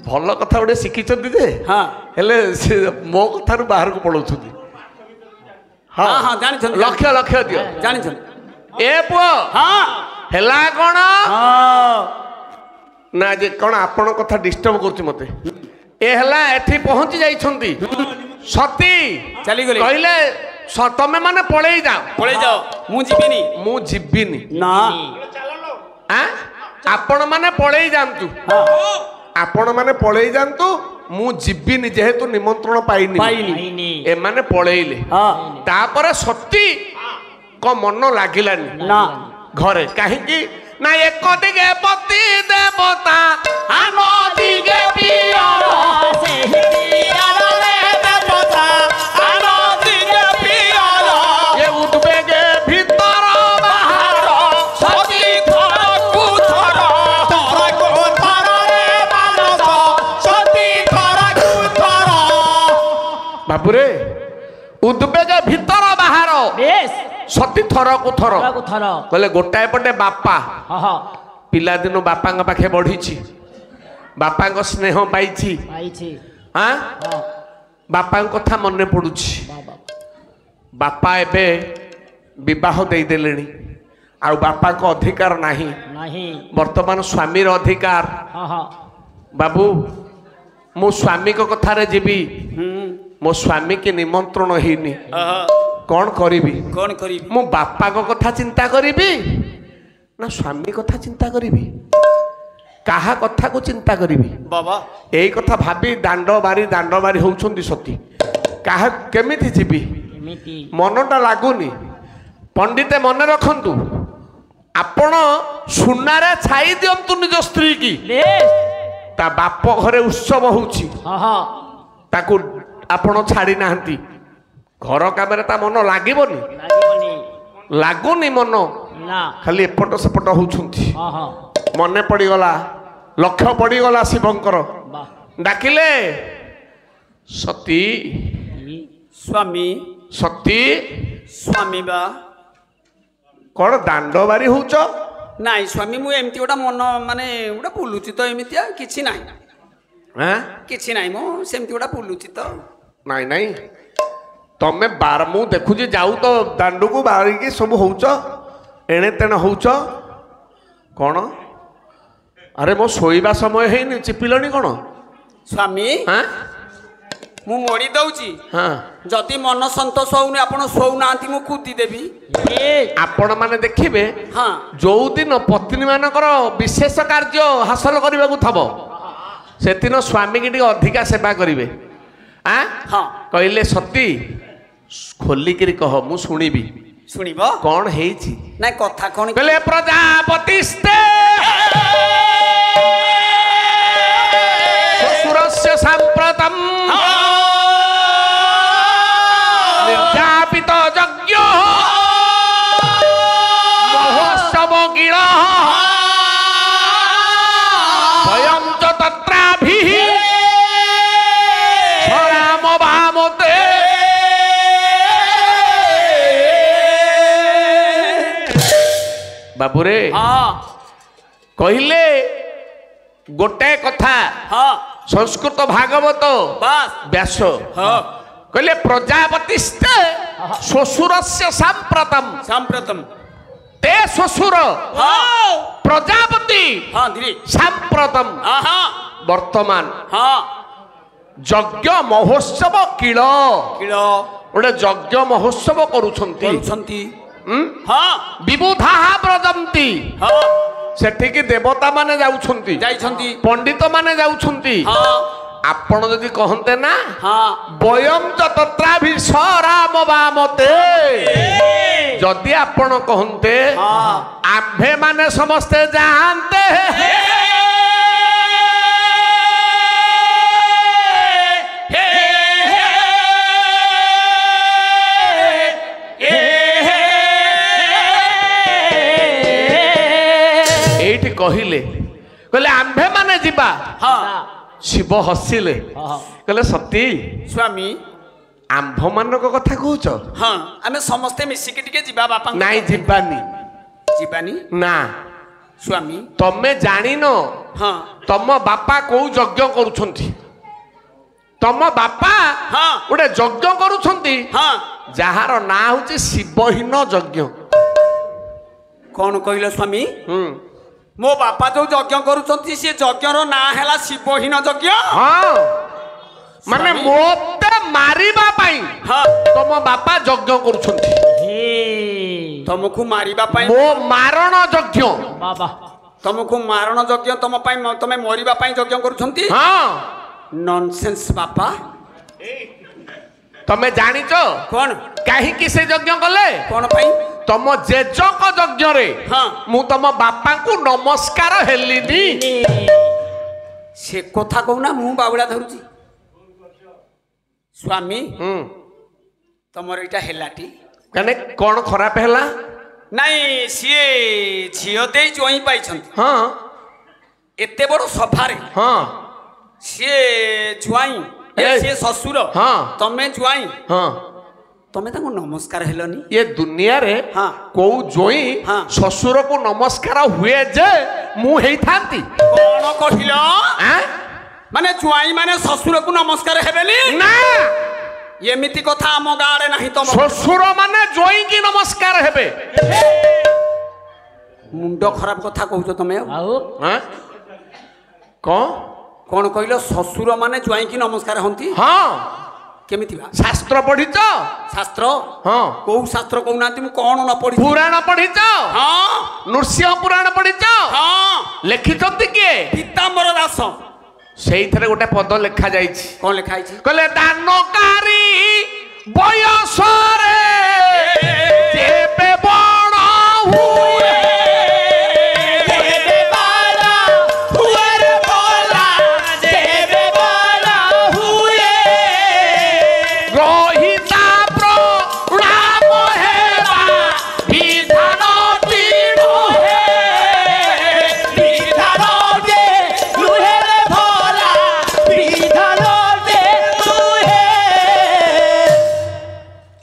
ଭଲ କଥା ଗୋଟେ ଶିଖିଛନ୍ତି ଯେ ହଁ ହେଲେ ସେ ମୋ କଥାରୁ ବାହାରକୁ ପଳାଉଛନ୍ତି। ହଁ ହଁ ଜାଣିଛନ୍ତି। ଲକ୍ଷ୍ୟ ଲକ୍ଷ୍ୟ ଦିଅ। ଜାଣିଛନ୍ତି। ଏ ପୁଅ ହଁ ହେଲା କ'ଣ ହଁ ନା ଯେ କ'ଣ ଆପଣ କଥା ଡିଷ୍ଟର୍ବ କରୁଛି ମତେ। ଏ ହେଲା ଏଠି ପହଞ୍ଚି ଯାଇଛନ୍ତି। ସତୀ ଚାଲିଗଲେ। କହିଲେ ତମେ ମାନେ ପଳେଇ ଯାଅ। ପଳେଇ ଯାଅ। ମୁଁ ଯିବିନି। ମୁଁ ଯିବିନି। ନା ଆଁ? ଆପଣ ମାନେ ପଳେଇ ଯାଆନ୍ତୁ। ଆପଣ ମାନେ ପଳେଇ ଯାଆନ୍ତୁ। ମୁଁ ଯିବିନି ଯେହେତୁ ନିମନ୍ତ୍ରଣ ପାଇନି। ଏମାନେ ପଳେଇଲେ। ତାପରେ ସତୀ କ ମନ ଲାଗିଲାନି ନା ଘରେ। କାହିଁକି ନା ଏକ ଦିଗେ ପତି ଦେବତା ଆମ ଦିଗେ ପିଅର। ଏ ଉଦ୍ବେଗେ ଭିତର ବାହାର ସତୀ ଥରକୁ ଥର। ବାବୁରେ ଉଦ୍ବେଗେ ଭିତର ବାହାର ସତୀ ଥରକୁ ଥର। କହିଲେ ଗୋଟାଏ ପଟେ ବାପା ପିଲାଦିନୁ ବାପାଙ୍କ ପାଖେ ବଢିଛି। ବାପାଙ୍କ ସ୍ନେହ ପାଇଛି। ଆଁ? ବାପାଙ୍କ କଥା ମନେ ପଡୁଛି। ବାପା ଏବେ ବିବାହ ଦେଇଦେଲେଣି। ଆଉ ବାପାଙ୍କ ଅଧିକାର ନାହିଁ। ବର୍ତ୍ତମାନ ସ୍ୱାମୀର ଅଧିକାର। ବାବୁ ମୁଁ ସ୍ୱାମୀଙ୍କ କଥାରେ ଯିବି। ମୋ ସ୍ୱାମୀ କି ନିମନ୍ତ୍ରଣ ହେଇନି। କ'ଣ କରିବି? କଣ କରିବି? ମୁଁ ବାପାଙ୍କ କଥା ଚିନ୍ତା କରିବି ନା ସ୍ୱାମୀ କଥା ଚିନ୍ତା କରିବି କାହା କଥାକୁ ଚିନ୍ତା କରିବି ବାବା ଏଇ କଥା ଭାବି ଦାଣ୍ଡ ବାରି ହଉଛନ୍ତି ସତୀ କାହା କେମିତି ଯିବି ମନଟା ଲାଗୁନି ପଣ୍ଡିତେ ମନେ ରଖନ୍ତୁ ଆପଣ ସୁନାରେ ଛାଇ ଦିଅନ୍ତୁ ନିଜ ସ୍ତ୍ରୀ କି ତା ବାପ ଘରେ ଉତ୍ସବ ହଉଛି ତାକୁ ଆପଣ ଛାଡି ନାହାନ୍ତି ଘର କାମରେ ତା ମନ ଲାଗିବନି ଲାଗୁନି ମନ ଖାଲି ଏପଟ ସେପଟ ହଉଛନ୍ତି ମନେ ପଡିଗଲା ଲକ୍ଷ୍ୟ ପଡିଗଲା ଶିବଙ୍କର ଡାକିଲେ ସତୀ ସ୍ୱାମୀ ସତୀ ସ୍ୱାମୀ ବା କଣ ଦାଣ୍ଡ ବାରି ହଉଛ ନାଇଁ ସ୍ୱାମୀ ମୁଁ ଏମିତି ଗୋଟେ ମନ ମାନେ ଗୋଟେ ବୁଲୁଛି ତ ଏମିତିଆ କିଛି ନାହିଁ କିଛି ନାହିଁ ମୁଁ ସେମିତି ଗୋଟେ ବୁଲୁଛି ତ ନାଇଁ ନାଇଁ ତମେ ମୁଁ ଦେଖୁଛି ଯାଉ ତ ଦାଣ୍ଡକୁ ବାହାରିକି ସବୁ ହଉଛ ଏଣେ ତେଣେ ହଉଛ କଣ ଆରେ ମୋ ଶୋଇବା ସମୟ ହେଇନି ଚିପିଲଣି କଣ ସ୍ୱାମୀ ମୁଁ ମୋଡ଼ି ଦଉଛି ଯଦି ମନ ସନ୍ତୋଷ ହଉନି ଆପଣ ଶୋଉନାହାନ୍ତି ମୁଁ କୁଦି ଦେବି ଆପଣ ମାନେ ଦେଖିବେ ଯୋଉ ଦିନ ପତ୍ନୀ ମାନଙ୍କର ବିଶେଷ କାର୍ଯ୍ୟ ହାସଲ କରିବାକୁ ଥବ ସେଦିନ ସ୍ୱାମୀ କି ଟିକେ ଅଧିକା ସେବା କରିବେ କହିଲେ ସତୀ ଖୋଲିକିରି କହ ମୁଁ ଶୁଣିବି ଶୁଣିବ କଣ ହେଇଛି ନାଇଁ କଥା କଣ କହିଲେ ପ୍ରଜାପତି ଶ୍ୱଶୁରସ୍ୟ ସାମ୍ପ୍ରତମ୍ ନିର୍ଯାପିତ ଯଜ୍ଞ ମହୋତ୍ସବ ଗିଳ ଭୟଂ চ তত্রাভিঃ স্বরাম বামতে বাবুরে কহিলে গোটে কথা সংস্কৃত ভাগবত ব্যাস কহিলে প্রজাপতি শ্বশুরস্য সাম্প্রতম তে শ্বশুর প্রজাপতি সাম্প্রতম বর্তমান যজ্ঞ মহোৎসব কিল গোটে যজ্ঞ মহোৎসব করুছন্তি বিবুধা ব্রজন্তি সেঠিকি দেবতা মানে যাউছন্তি পণ্ডিত মানে যাউছন্তি ଆପଣ ଯଦି କହନ୍ତେ ନା ବୟଂ ଚ ତତ୍ରାଭିଃ ବାମତେ ଯଦି ଆପଣ କହନ୍ତେ ଆମ୍ଭେ ମାନେ ସମସ୍ତେ ଯାଆନ୍ତେ ଏଇଠି କହିଲେ ଆମ୍ଭେ ମାନେ ଯିବା ଶିବ ହସିଲେ କହିଲେ ସତୀ ସ୍ୱାମୀ ଆମ୍ଭ ମାନଙ୍କ କଥା କହୁଛ ଆମେ ସମସ୍ତେ ମିଶିକି ଟିକେ ଯିବା ବାପା ନାଇଁ ଯିବାନି ନା ସ୍ୱାମୀ ତମେ ଜାଣିନ ତମ ବାପା କୋଉ ଯଜ୍ଞ କରୁଛନ୍ତି ତମ ବାପା ଗୋଟେ ଯଜ୍ଞ କରୁଛନ୍ତି ଯାହାର ନାଁ ହଉଛି ଶିବହୀନ ଯଜ୍ଞ କଣ କହିଲ ସ୍ୱାମୀ ମୋ ବାପା ଯୋଉ ଯଜ୍ଞ କରୁଛନ୍ତି ସେ ଯଜ୍ଞର ନାଁ ହେଲା ଶିବହୀନ ଯଜ୍ଞ ମାନେ ମୋତେ ମାରିବା ପାଇଁ ତମ ବାପା ଯଜ୍ଞ କରୁଛନ୍ତି ତମକୁ ମାରିବା ପାଇଁ ମୋ ମାରଣ ଯଜ୍ଞ ତମକୁ ମାରଣ ଯଜ୍ଞ ତମ ପାଇଁ ତମେ ମରିବା ପାଇଁ ଯଜ୍ଞ କରୁଛନ୍ତି ନନସେନ୍ସ ବାପା ତମେ ଜାଣିଛ କଣ କାହିଁକି ସେ ଯଜ୍ଞ କଲେ କଣ ପାଇଁ ତମ ଜେଜଙ୍କ ଯଜ୍ଞରେ ମୁଁ ତମ ବାପାଙ୍କୁ ନମସ୍କାର ହେଲିନି ସେ କଥା କହୁନା ମୁଁ ବାବୁଳା ଧରୁଛି ସ୍ୱାମୀ ତମର ଏଇଟା ହେଲାଟି କଣ ଖରାପ ହେଲା ନାଇଁ ସିଏ ଝିଅ ଦେଇ ଜଇଁ ପାଇଛନ୍ତି ଏତେ ବଡ ସଭାରେ ସିଏ ଜ୍ୱାଇଁ ସିଏ ଶ୍ୱଶୁର ତମେ ଜ୍ୱାଇଁ ତମେ ତାଙ୍କୁ ନମସ୍କାର ହେଲନି ଏ ଦୁନିଆରେ କୋଉ ଜୋଇଁ ଶ୍ୱଶୁରକୁ ନମସ୍କାର ହୁଏ ଯେ ମୁଁ ହେଇଥାନ୍ତି କଣ କହିଲ ମାନେ ଜ୍ୱାଇଁ ମାନେ ଶ୍ୱଶୁରକୁ ନମସ୍କାର ହେବେନି ନା ଏମିତି କଥା ଆମ ଗାଁରେ ନାହିଁ ତମ ଶ୍ୱଶୁର ମାନେ ଜୋଇଁକି ନମସ୍କାର ହେବେ ମୁଣ୍ଡ ଖରାପ କଥା କହୁଛ ତମେ କଣ କହିଲ ଶ୍ୱଶୁର ମାନେ ଜ୍ୱାଇଁକି ନମସ୍କାର ହନ୍ତି କେମିତି ବା ଶାସ୍ତ୍ର ପଢିଛ? ଶାସ୍ତ୍ର ହଁ। କୋଉ ଶାସ୍ତ୍ର କହୁନାହାନ୍ତି ମୁଁ କଣ ନ ପଢି ପୁରାଣ ପଢିଛ? ହଁ ନୃସିଂହ ପୁରାଣ ପଢିଛ? ହଁ ଲେଖିଛନ୍ତି କିଏ? ପୀତାମ୍ବର ଦାସ। ସେଇଥିରେ ଗୋଟେ ପଦ ଲେଖା ଯାଇଛି। କଣ ଲେଖା ହେଇଛି? କହିଲେ ଦାନକାରୀ ବୟସରେ ଯେବେ ବଣ ହୁଏ ଗ୍ରହିତା ପ୍ରଣାମ ହେବା ବିଧାନଟି ନୁହେଁ।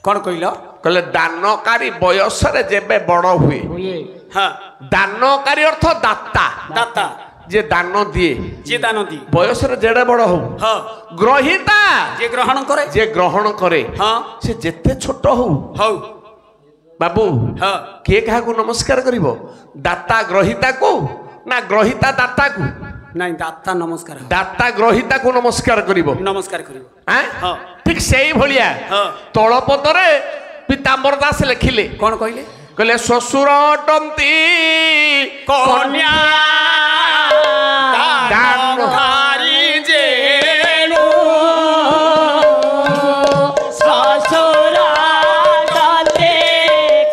କଣ କହିଲ? କହିଲେ ଦାନକାରୀ ବୟସରେ ଯେବେ ବଡ ହୁଏ। ହଁ ଦାନକାରୀ ଅର୍ଥ ଦାତା, ଦାତା ଯେ ଦାନ ଦିଏ। ଯିଏ ଦାନ ଦିଏ ବୟସରେ ଯେଡେ ବଡ ହଉ। ହଁ ଗ୍ରହିତା ଯିଏ ଗ୍ରହଣ କରେ ଯେ ଗ୍ରହଣ କରେ। ହଁ ସେ ଯେତେ ଛୋଟ ହଉ। ହଉ ବାବୁ ହଁ କିଏ କାହାକୁ ନମସ୍କାର କରିବ? ଦାତା ଗ୍ରହିତାକୁ ନା ଗ୍ରହିତା ଦାତାକୁ? ନାଇଁ ଦାତା ନମସ୍କାର ଦାତା ଗ୍ରହିତାକୁ ନମସ୍କାର କରିବ। ନମସ୍କାର କରିବ। ଆଁ? ହଁ ଠିକ ସେଇ ଭଳିଆ ହଁ। ତଳପଦରେ ପୀତାମ୍ବର ଦାସ ଲେଖିଲେ। କଣ କହିଲେ? କହିଲେ ଶ୍ୱଶୁର ଅଟନ୍ତି କନ୍ୟା ଦାନକାରୀ ଯେଣୁ ଶ୍ୱଶୁର ତତେ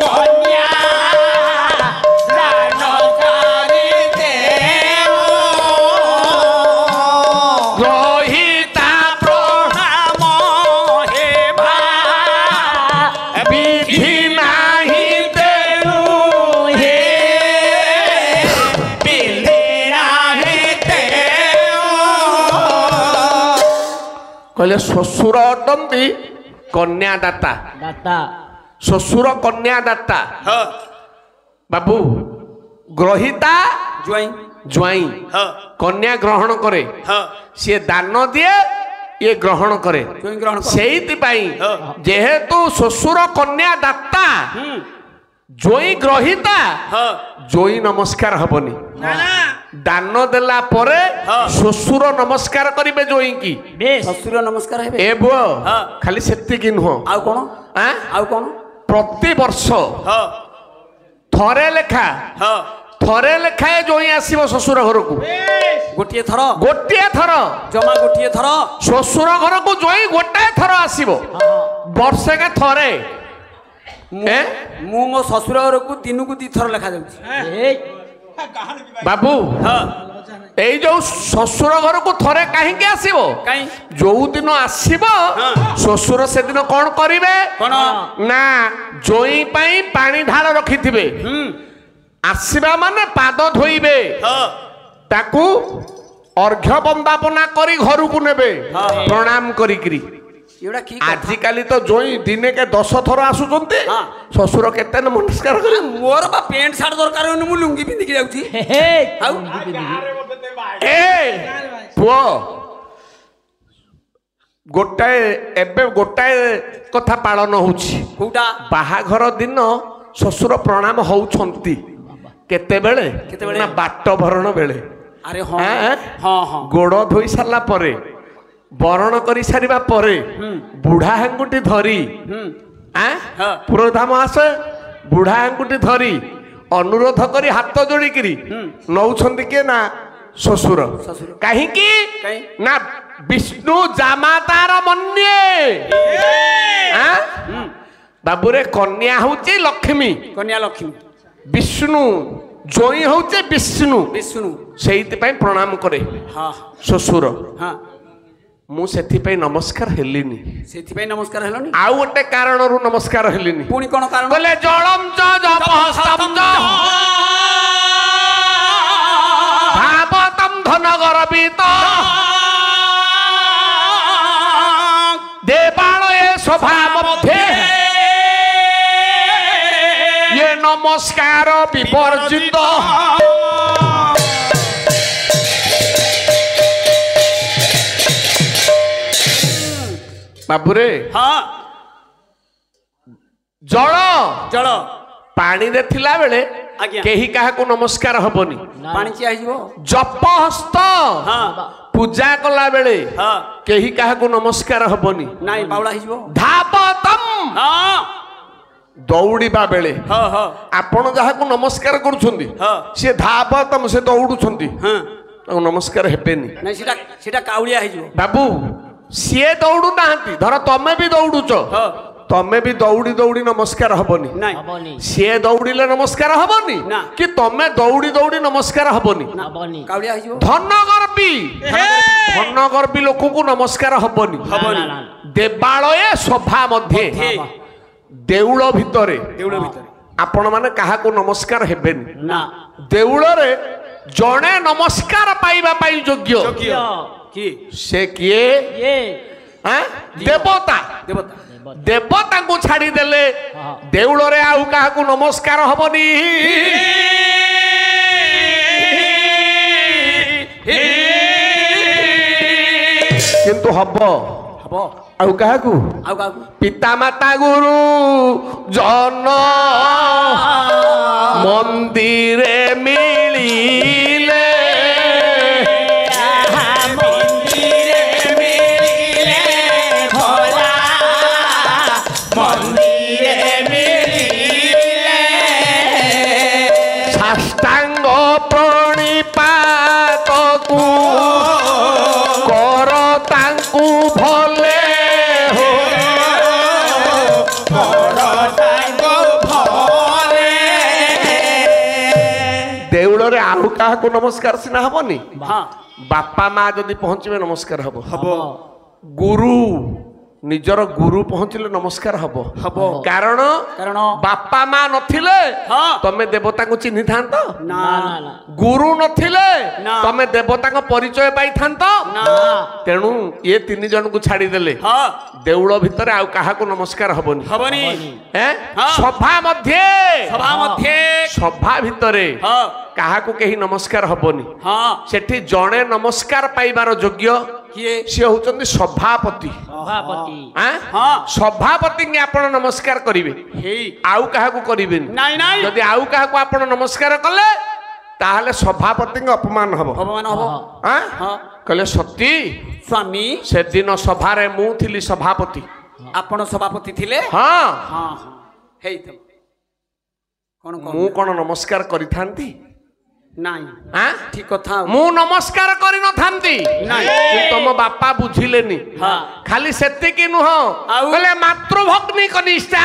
କନ୍ୟା ଦାନକାରୀ ଯେଣୁ ଗ୍ରହିତା ପ୍ରଣାମ ହେବା ବିଧି ନାହିଁ ତେଣୁ ହେ ବିଲେରା ହେତେ କହିଲେ ଶ୍ୱଶୁର ଅଟନ୍ତି କନ୍ୟାଦାତା। ଶ୍ୱଶୁର କନ୍ୟାଦାତା। ହଁ ବାବୁ ଗ୍ରହିତା ଜୁଆଇଁ ଜ୍ୱାଇଁ ହଁ କନ୍ୟା ଗ୍ରହଣ କରେ। ହଁ ସିଏ ଦାନ ଦିଏ, ଇଏ ଗ୍ରହଣ କରେ। ଜୁଆଇଁ ଗ୍ରହଣ କର। ସେଇଥିପାଇଁ ହଁ। ଯେହେତୁ ଶ୍ୱଶୁର କନ୍ୟା ଦାତା, ଜ୍ୱାଇଁ ଗ୍ରହିତା, ହଁ ଜ୍ୱାଇଁ ନମସ୍କାର ହବନି। ଦାନ ଦେଲା ପରେ ହଁ। ଶ୍ୱଶୁର ନମସ୍କାର କରିବେ ଜ୍ୱାଇଁକି। ଶ୍ୱଶୁର ନମସ୍କାର ହେବେ। ଏ ପୁଅ ହଁ। ଖାଲି ସେତିକି ନୁହଁ। ଆଉ କଣ? ଆଁ? ଆଉ କଣ? ପ୍ରତିବର୍ଷ ହଁ ଥରେ ଲେଖା ହଁ ଥରେ ଲେଖାଏ ଜ୍ୱାଇଁ ଆସିବ ଶ୍ୱଶୁର ଘରକୁ। ଗୋଟିଏ ଥର ଗୋଟିଏ ଥର ଜମା ଗୋଟିଏ ଥର ଶ୍ୱଶୁର ଘରକୁ ଜ୍ୱାଇଁ ଗୋଟାଏ ଥର ଆସିବ। ବର୍ଷକେ ଥରେ। ମୁଁ ମୋ ଶ୍ୱଶୁର ଘରକୁ ଦିନକୁ 2 ଥର ଲେଖା ଯାଉଛି। ବାବୁ ହଁ ଏଇ ଯୋଉ ଶ୍ୱଶୁର ଘରକୁ ଥରେ କାହିଁକି ଆସିବ? କାଇଁ ଯୋଉ ଦିନ ଆସିବ ଶ୍ୱଶୁର ସେଦିନ କଣ କରିବେ? କଣ? ନା ଜ୍ୱାଇଁ ପାଇଁ ପାଣି ଢାଳ ରଖିଥିବେ। ଆସିବା ମାନେ ପାଦ ଧୋଇବେ, ହଁ ତାକୁ ଅର୍ଘ୍ୟ ବନ୍ଦାପନା କରି ଘରକୁ ନେବେ ପ୍ରଣାମ କରିକିରି। ଏଗୁଡ଼ା କି ଆଜିକାଲି ତ ଜ୍ୱାଇଁ ଦିନେକେ 10 ଥର ଆସୁଛନ୍ତି। ହଁ। ଶ୍ୱଶୁର କେତେ ନମସ୍କାର କରିବେ? ମୋର ବା ପ୍ୟାଣ୍ଟ ସାର୍ଟ ଦରକାର ହଉନି, ମୁଁ ଲୁଙ୍ଗି ପିନ୍ଧିକି ଯାଉଛି। ଆଉ ଏ ପୁଅ ଏବେ ଗୋଟାଏ କଥା ପାଳନ ହଉଛି। କୋଉଟା? ବାହାଘର ଦିନ ଶ୍ୱଶୁର ପ୍ରଣାମ ହଉଛନ୍ତି। କେତେବେଳେ? କେତେବେଳେ? ନା ବାଟ ଭରଣ ବେଳେ। ଆରେ ହଁ ଆଁ? ହଁ ହଁ ଗୋଡ଼ ଧୋଇ ସାରିଲା ପରେ, ବରଣ କରି ସାରିବା ପରେ, ବୁଢା ଆଙ୍ଗୁଠି ଧରି ହଁ। ପୁରୋଧାମ ଆସେ, ବୁଢା ଆଙ୍ଗୁଠି ଧରି ଅନୁରୋଧ କରି ହାତ ଯୋଡ଼ିକିରି ନଉଛନ୍ତି କିଏ? ନା ଶ୍ୱଶୁର। କାହିଁକି? କାହିଁ? ନା ବିଷ୍ଣୁ ଜାମାତାର ମନ୍ୟେ। ବାବୁରେ କନ୍ୟା ହଉଛି ଲକ୍ଷ୍ମୀ, କନ୍ୟା ଲକ୍ଷ୍ମୀ, ବିଷ୍ଣୁ ଜ୍ୱାଇଁ ହଉଛି ବିଷ୍ଣୁ। ବିଷ୍ଣୁ ସେଇଥିପାଇଁ ପ୍ରଣାମ କରେ ହଁ ଶ୍ୱଶୁର। ହଁ ମୁଁ ସେଥିପାଇଁ ନମସ୍କାର ହେଲିନି। ସେଥିପାଇଁ ନମସ୍କାର ହେଲନି? ଆଉ ଗୋଟେ କାରଣରୁ ନମସ୍କାର ହେଲିନି। ପୁଣି କଣ କାରଣ? କହିଲେ ଜଳମ୍ ଚ ଜପହସ୍ତମ୍ ଚ ଭାବତମ୍ ଧନଗର୍ବିତ ଦେବାଳये ସଭା ମଧ୍ୟେ ये नमस्कार विवर्जित। बाबूरे हाँ जल जल पानी रे थिला बेले आज्ञा केही काहाकू नमस्कार हबनी। पानी चिया हिजो जप हस्त हाँ ପୂଜା କଲା ବେଳେ ହଁ କେହି କାହାକୁ ନମସ୍କାର ହବନି। ନାଇଁ ବାଉଳା ହେଇଯିବ। ଧାବତମ୍ ହଁ ଦୌଡ଼ିବା ବେଳେ ହଁ ହଁ ଆପଣ ଯାହାକୁ ନମସ୍କାର କରୁଛନ୍ତି ହଁ ସିଏ ଧାବତମ୍ ସେ ଦୌଡୁଛନ୍ତି ହଁ ତାଙ୍କୁ ନମସ୍କାର ହେବେନି। ନାଇଁ ସେଟା ସେଟା କାଉଳିଆ ହେଇଯିବ। ବାବୁ ସିଏ ଦୌଡୁ ନାହାନ୍ତି, ଧର ତମେ ବି ଦୌଡୁଛ, ହଁ ତମେ ବି ଦୌଡ଼ି ଦୌଡ଼ି ନମସ୍କାର ହବନି। ନାଇଁ ସିଏ ଦୌଡ଼ିଲେ ନମସ୍କାର ହବନି ନା। କି ତମେ ଦୌଡ଼ି ଦୌଡ଼ି ନମସ୍କାର ହବନି। କାଉଳିଆ ହେଇଯିବ। ଧନଗର୍ବି ଧନଗର୍ବି ଲୋକଙ୍କୁ ନମସ୍କାର ହବନି। ହବନି। ଦେବାଳୟ ସଭା ମଧ୍ୟରେ ଦେଉଳ ଭିତରେ ଦେଉଳ ଭିତରେ ଆପଣ ମାନେ କାହାକୁ ନମସ୍କାର ହେବେନି। ନା ଦେଉଳରେ ଜଣେ ନମସ୍କାର ପାଇବା ପାଇଁ ଯୋଗ୍ୟ। କିଏ? ସେ କିଏ? ଆଁ? ଦେବତା। ଦେବତା। ଦେବତାଙ୍କୁ ଛାଡ଼ିଦେଲେ ଦେଉଳରେ ଆଉ କାହାକୁ ନମସ୍କାର ହବନି। କିନ୍ତୁ ହବ ହବ ଆଉ କାହାକୁ? ଆଉ କାହାକୁ? ପିତାମାତା ଗୁରୁ ଜନ ମନ୍ଦିରେ ମିଳିଲେ ସାଷ୍ଟାଙ୍ଗ ପ୍ରଣିପାତକୁ କର ତାଙ୍କୁ ଭଲେ ହୋ ଦେଉଳରେ ଆଉ କାହାକୁ ନମସ୍କାର ସିନା ହବନି, ହଁ ବାପା ମା ଯଦି ପହଞ୍ଚିବେ ନମସ୍କାର ହବ। ହବ ଗୁରୁ ନିଜର ଗୁରୁ ପହଞ୍ଚିଲେ ନମସ୍କାର ହବ। ହବ କାରଣ କାରଣ ବାପା ମା ନଥିଲେ ହଁ ତମେ ଦେବତାଙ୍କୁ ଚିହ୍ନିଥାନ୍ତ? ନା ଗୁରୁ ନଥିଲେ ନା। ତମେ ଦେବତାଙ୍କ ପରିଚୟ ପାଇଥାନ୍ତ? ନା ତେଣୁ ଏ ତିନି ଜଣଙ୍କୁ ଛାଡ଼ିଦେଲେ ହଁ ଦେଉଳ ଭିତରେ ଆଉ କାହାକୁ ନମସ୍କାର ହବନି। ହବନି। ଏଁ? ହଁ। ସଭା ମଧ୍ୟରେ ସଭା ମଧ୍ୟରେ ସଭା ଭିତରେ ହଁ କାହାକୁ କେହି ନମସ୍କାର ହବନି। ହଁ ସେଠି ଜଣେ ନମସ୍କାର ପାଇବାର ଯୋଗ୍ୟ କିଏ? ସିଏ ହଉଛନ୍ତି ସଭାପତି। ଆଁ? ହଁ ସଭାପତିଙ୍କୁ ଆପଣ ନମସ୍କାର କରିବେ, ହେଇ ଆଉ କାହାକୁ କରିବେନି। ନାଇଁ ନାଇଁ ଯଦି ଆଉ କାହାକୁ ଆପଣ ନମସ୍କାର କଲେ ତାହେଲେ ସଭାପତିଙ୍କ ଅପମାନ ହବ। ଭଗବାନ ହବ। ଆଁ? ହଁ କହିଲେ ସତୀ ସ୍ୱାମୀ ସେଦିନ ସଭାରେ ମୁଁ ଥିଲି ସଭାପତି। ଆପଣ ସଭାପତି ଥିଲେ? ହଁ ହଁ ହଁ ହେଇଥିବ। କଣ ମୁଁ କଣ ନମସ୍କାର କରିଥାନ୍ତି? ନାଇଁ ଆଁ? ଠିକ କଥା। ମୁଁ ନମସ୍କାର କରିନଥାନ୍ତି। ନାଇଁ। କିନ୍ତୁ ତମ ବାପା ବୁଝିଲେନି। ହଁ ଖାଲି ସେତିକି ନୁହଁ, ଆଉ? କହିଲେ ମାତୃଭଗ୍ନି କନିଷ୍ଠା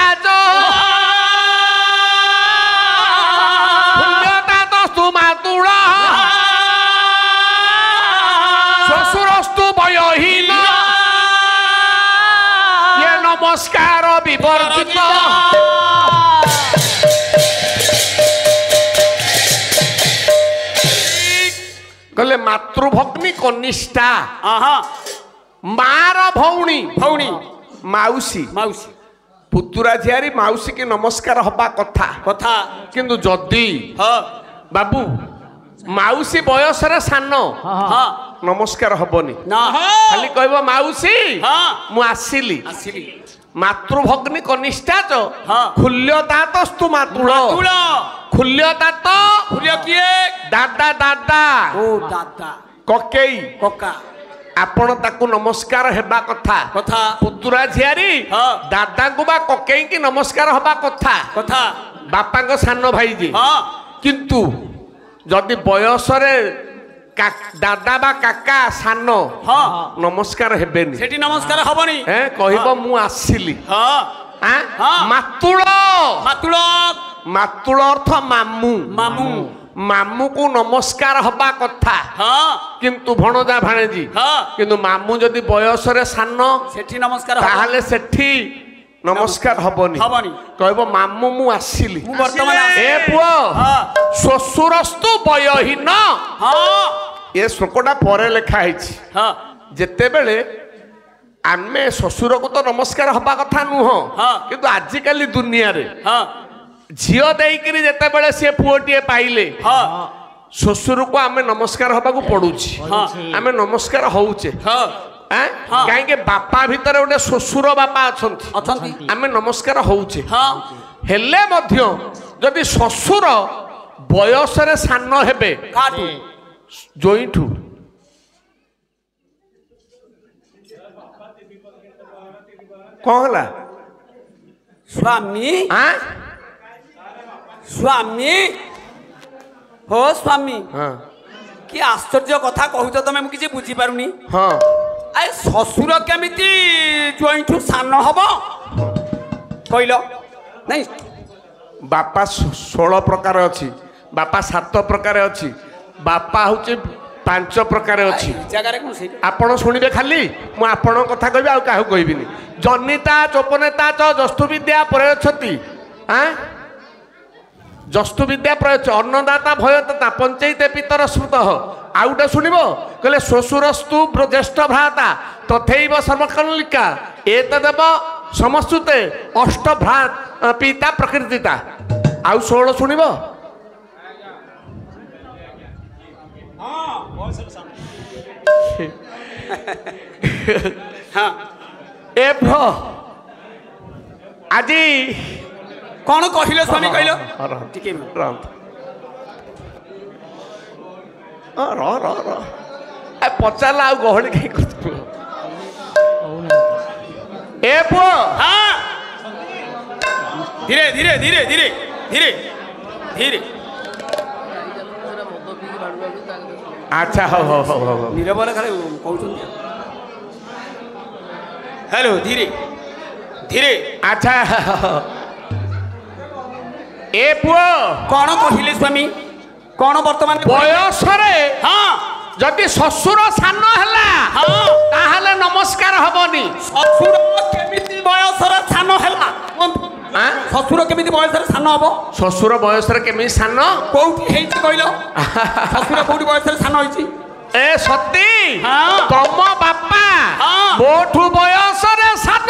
ମାତୁଳ ଶ୍ୱଶୁରସ୍ତୁ ବୟହୀନ ଇଏ ନମସ୍କାର ବିବର୍ଜିତ। କହିଲେ ମାତୃଭଗ୍ନି କନିଷ୍ଠା ମାର ଭଉଣୀ ଭଉଣୀ ମାଉସୀ ମାଉସୀ ପୁତୁରା ଝିଆରୀ ମାଉସୀ କି ନମସ୍କାର ହବା କଥା କଥା। କିନ୍ତୁ ଯଦି ହଁ ବାବୁ ମାଉସୀ ବୟସରେ ସାନ ହଁ ନମସ୍କାର ହବନି। ନା ଖାଲି କହିବ ମାଉସୀ ହଁ ମୁଁ ଆସିଲି। ଆସିଲି। ମାତୃଭଗ୍ନି କନିଷ୍ଠା ହଁ ଖୁଲ୍ୟତା ତସ୍ତୁ ମାତୃଳ ତୁଳ ଖୁଲ୍ୟତା ତ ଫୁଲିଅ କିଏ? ଦାଦା ଦାଦା ଓ ଦାଦା କକେଇ କକା ଆପଣ ତାକୁ ନମସ୍କାର ହେବା କଥା। କଥା ପୁତୁରା ଝିଆରୀ ହଁ ଦାଦାଙ୍କୁ ବା କକେଇକି ନମସ୍କାର ହବା କଥା। କଥା ବାପାଙ୍କ ସାନ ଭାଇ ଯେ। ହଁ କିନ୍ତୁ ଯଦି ବୟସରେ ଦାଦା ବା କାକା ସାନ ହଁ ନମସ୍କାର ହେବେନି। ସେଠି ନମସ୍କାର ହବନି। କହିବ ମୁଁ ଆସିଲି। ହଁ ଆଁ? ହଁ। ମାତୁଳ ମାତୁଳ ମାତୁଳ ଅର୍ଥ ମାମୁଁ। ମାମୁଁ ମାମୁଁକୁ ନମସ୍କାର ହବା କଥା। ହଁ କିନ୍ତୁ ଭଣଜା ଭାଣେଜୀ ହଁ କିନ୍ତୁ ମାମୁଁ ଯଦି ବୟସରେ ସାନ ସେଠି ନମସ୍କାର ତାହେଲେ ସେଠି ନମସ୍କାର ହବନି। ହବନି। କହିବ ମାମୁଁ ମୁଁ ଆସିଲି। ମୁଁ ବର୍ତ୍ତମାନ ଏ ପୁଅ ହଁ ଶ୍ୱଶୁରସ୍ତୁ ବୟହୀନ ହଁ ଏ ଶ୍ଲୋକଟା ପରେ ଲେଖା ହେଇଛି। ହଁ ଯେତେବେଳେ ଆମେ ଶ୍ୱଶୁରକୁ ତ ନମସ୍କାର ହବା କଥା ନୁହଁ, ହଁ କିନ୍ତୁ ଆଜିକାଲି ଦୁନିଆରେ ହଁ ଝିଅ ଦେଇକିରି ଯେତେବେଳେ ସିଏ ପୁଅଟିଏ ପାଇଲେ ହଁ ଶ୍ୱଶୁରକୁ ଆମେ ନମସ୍କାର ହବାକୁ ପଡୁଛି। ଆମେ ନମସ୍କାର ହଉଛେ ହଁ କାହିଁକି ବାପା ଭିତରେ ଗୋଟେ ଶ୍ୱଶୁର ବାପା ଅଛନ୍ତି ଅଛନ୍ତି। ଆମେ ନମସ୍କାର ହଉଛେ। ହଁ ହେଲେ ମଧ୍ୟ ଯଦି ଶ୍ୱଶୁର ବୟସରେ ସାନ ହେବେ କାଠୁ ଜୋଇଁଠୁ କଣ ହେଲା ସ୍ୱାମୀ ଆଁ ସ୍ୱାମୀ ହୋ ସ୍ୱାମୀ ହଁ କି ଆଶ୍ଚର୍ଯ୍ୟ କଥା କହୁଛ ତମେ, ମୁଁ କିଛି ବୁଝିପାରୁନି। ହଁ ଆଏ ଶ୍ୱଶୁର କେମିତି ଜ୍ୱାଇଁଠୁ ସାନ ହବ କହିଲ? ନାଇଁ ବାପା 16 ପ୍ରକାର ଅଛି, ବାପା 7 ପ୍ରକାର ଅଛି, ବାପା ହଉଛି 5 ପ୍ରକାର ଅଛି। ଜାଗାରେ କଣ ସେଇଟା? ଆପଣ ଶୁଣିବେ ଖାଲି, ମୁଁ ଆପଣଙ୍କ କଥା କହିବି, ଆଉ କାହାକୁ କହିବିନି। ଜନିତା ଚୋପନେତା ଚ ଜସ୍ତୁ ବିଦ୍ୟା ପ୍ରୟଚ୍ଛତି ଆଁ ଜସ୍ତୁ ବିଦ୍ୟା ପ୍ରୟଚ୍ଛ ଅନ୍ନଦାତା ଭୟଦାତା ପଞ୍ଚୈତେ ପିତର ସ୍ମୃତଃ। ଆଉ ଗୋଟେ ଶୁଣିବ କହିଲେ ଶ୍ୱଶୁରସ୍ତୁ ଜ୍ୟେଷ୍ଠ ଭ୍ରାତା ତଥୈବ ସର୍ମକର୍ଣ୍ଣିକା ଏତଦେବ ସମସ୍ତୁତେ ଅଷ୍ଟ ଭ୍ରାତ ପିତା ପ୍ରକୃତିତା। ଆଉ 16 ଶୁଣିବ ଏ ଭ୍ର ଆଜି କଣ କହିଲ ସ୍ୱାମୀ କହିଲ? ଟିକେ ପଚାରିଲା ଆଉ ଗହଳି କାହିଁ କରୁଥିବ? ଏ ପୁଅ ଧୀରେ ଧୀରେ ଧୀରେ ଧୀରେ ଧୀରେ ଧୀରେ ଆଚ୍ଛା ହଉ ହଉ ହଉ ହଉ ନିରବରେ ଖାଲି କହୁଛନ୍ତି। ହ୍ୟାଲୋ ଧୀରେ ଧୀରେ ଆଚ୍ଛା ଏ ପୁଅ କଣ କହିଲେ ସ୍ୱାମୀ? କଣ ବର୍ତ୍ତମାନ ବୟସରେ ହଁ ଯଦି ଶ୍ୱଶୁର ସାନ ହେଲା ତାହେଲେ ନମସ୍କାର ହବନି। ଶ୍ୱଶୁର କେମିତି ବୟସରେ ସାନ ହେଲା? ଶ୍ୱଶୁର କେମିତି ବୟସରେ ସାନ ହବ? ଶ୍ୱଶୁର ବୟସରେ କେମିତି ସାନ? କୋଉଠି ହେଇଛି କହିଲ? ଶ୍ୱଶୁର କୋଉଠି ବୟସରେ ସାନ ହେଇଛି? ଏ ସତୀ ହଁ। ତମ ବାପା ହଁ। ମୋଠୁ ବୟସରେ ସାନ।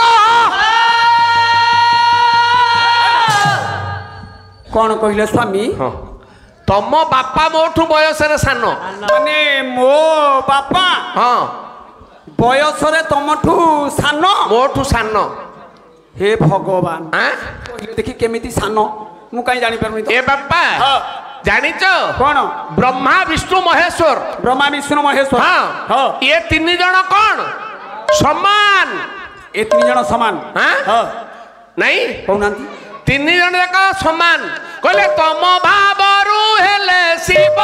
କଣ କହିଲେ ସ୍ୱାମୀ? ତମ ବାପା ମୋଠୁ ବୟସରେ ସାନ। ମାନେ ମୋ ବାପା ହଁ ବୟସରେ ତମଠୁ ସାନ? ମୋଠୁ ସାନ। ହେ ଭଗବାନ, ଆଁ ଦେଖି କେମିତି ସାନ ମୁଁ କାହିଁ ଜାଣିପାରୁନି ତ। ଏ ବାପା ଜାଣିଛ କଣ? ବ୍ରହ୍ମା ବିଷ୍ଣୁ ମହେଶ୍ୱର। ବ୍ରହ୍ମା ବିଷ୍ଣୁ ମହେଶ୍ୱର। ହଁ ଇଏ 3 ଜଣ କଣ ସମାନ? ଏ 3 ଜଣ ସମାନ ନାଇଁ କହୁନାହାନ୍ତି? 3 ଜଣ ଯାକ ସମାନ। କହିଲେ ତମ ଭାବରୁ ହେଲେ ଶିବ,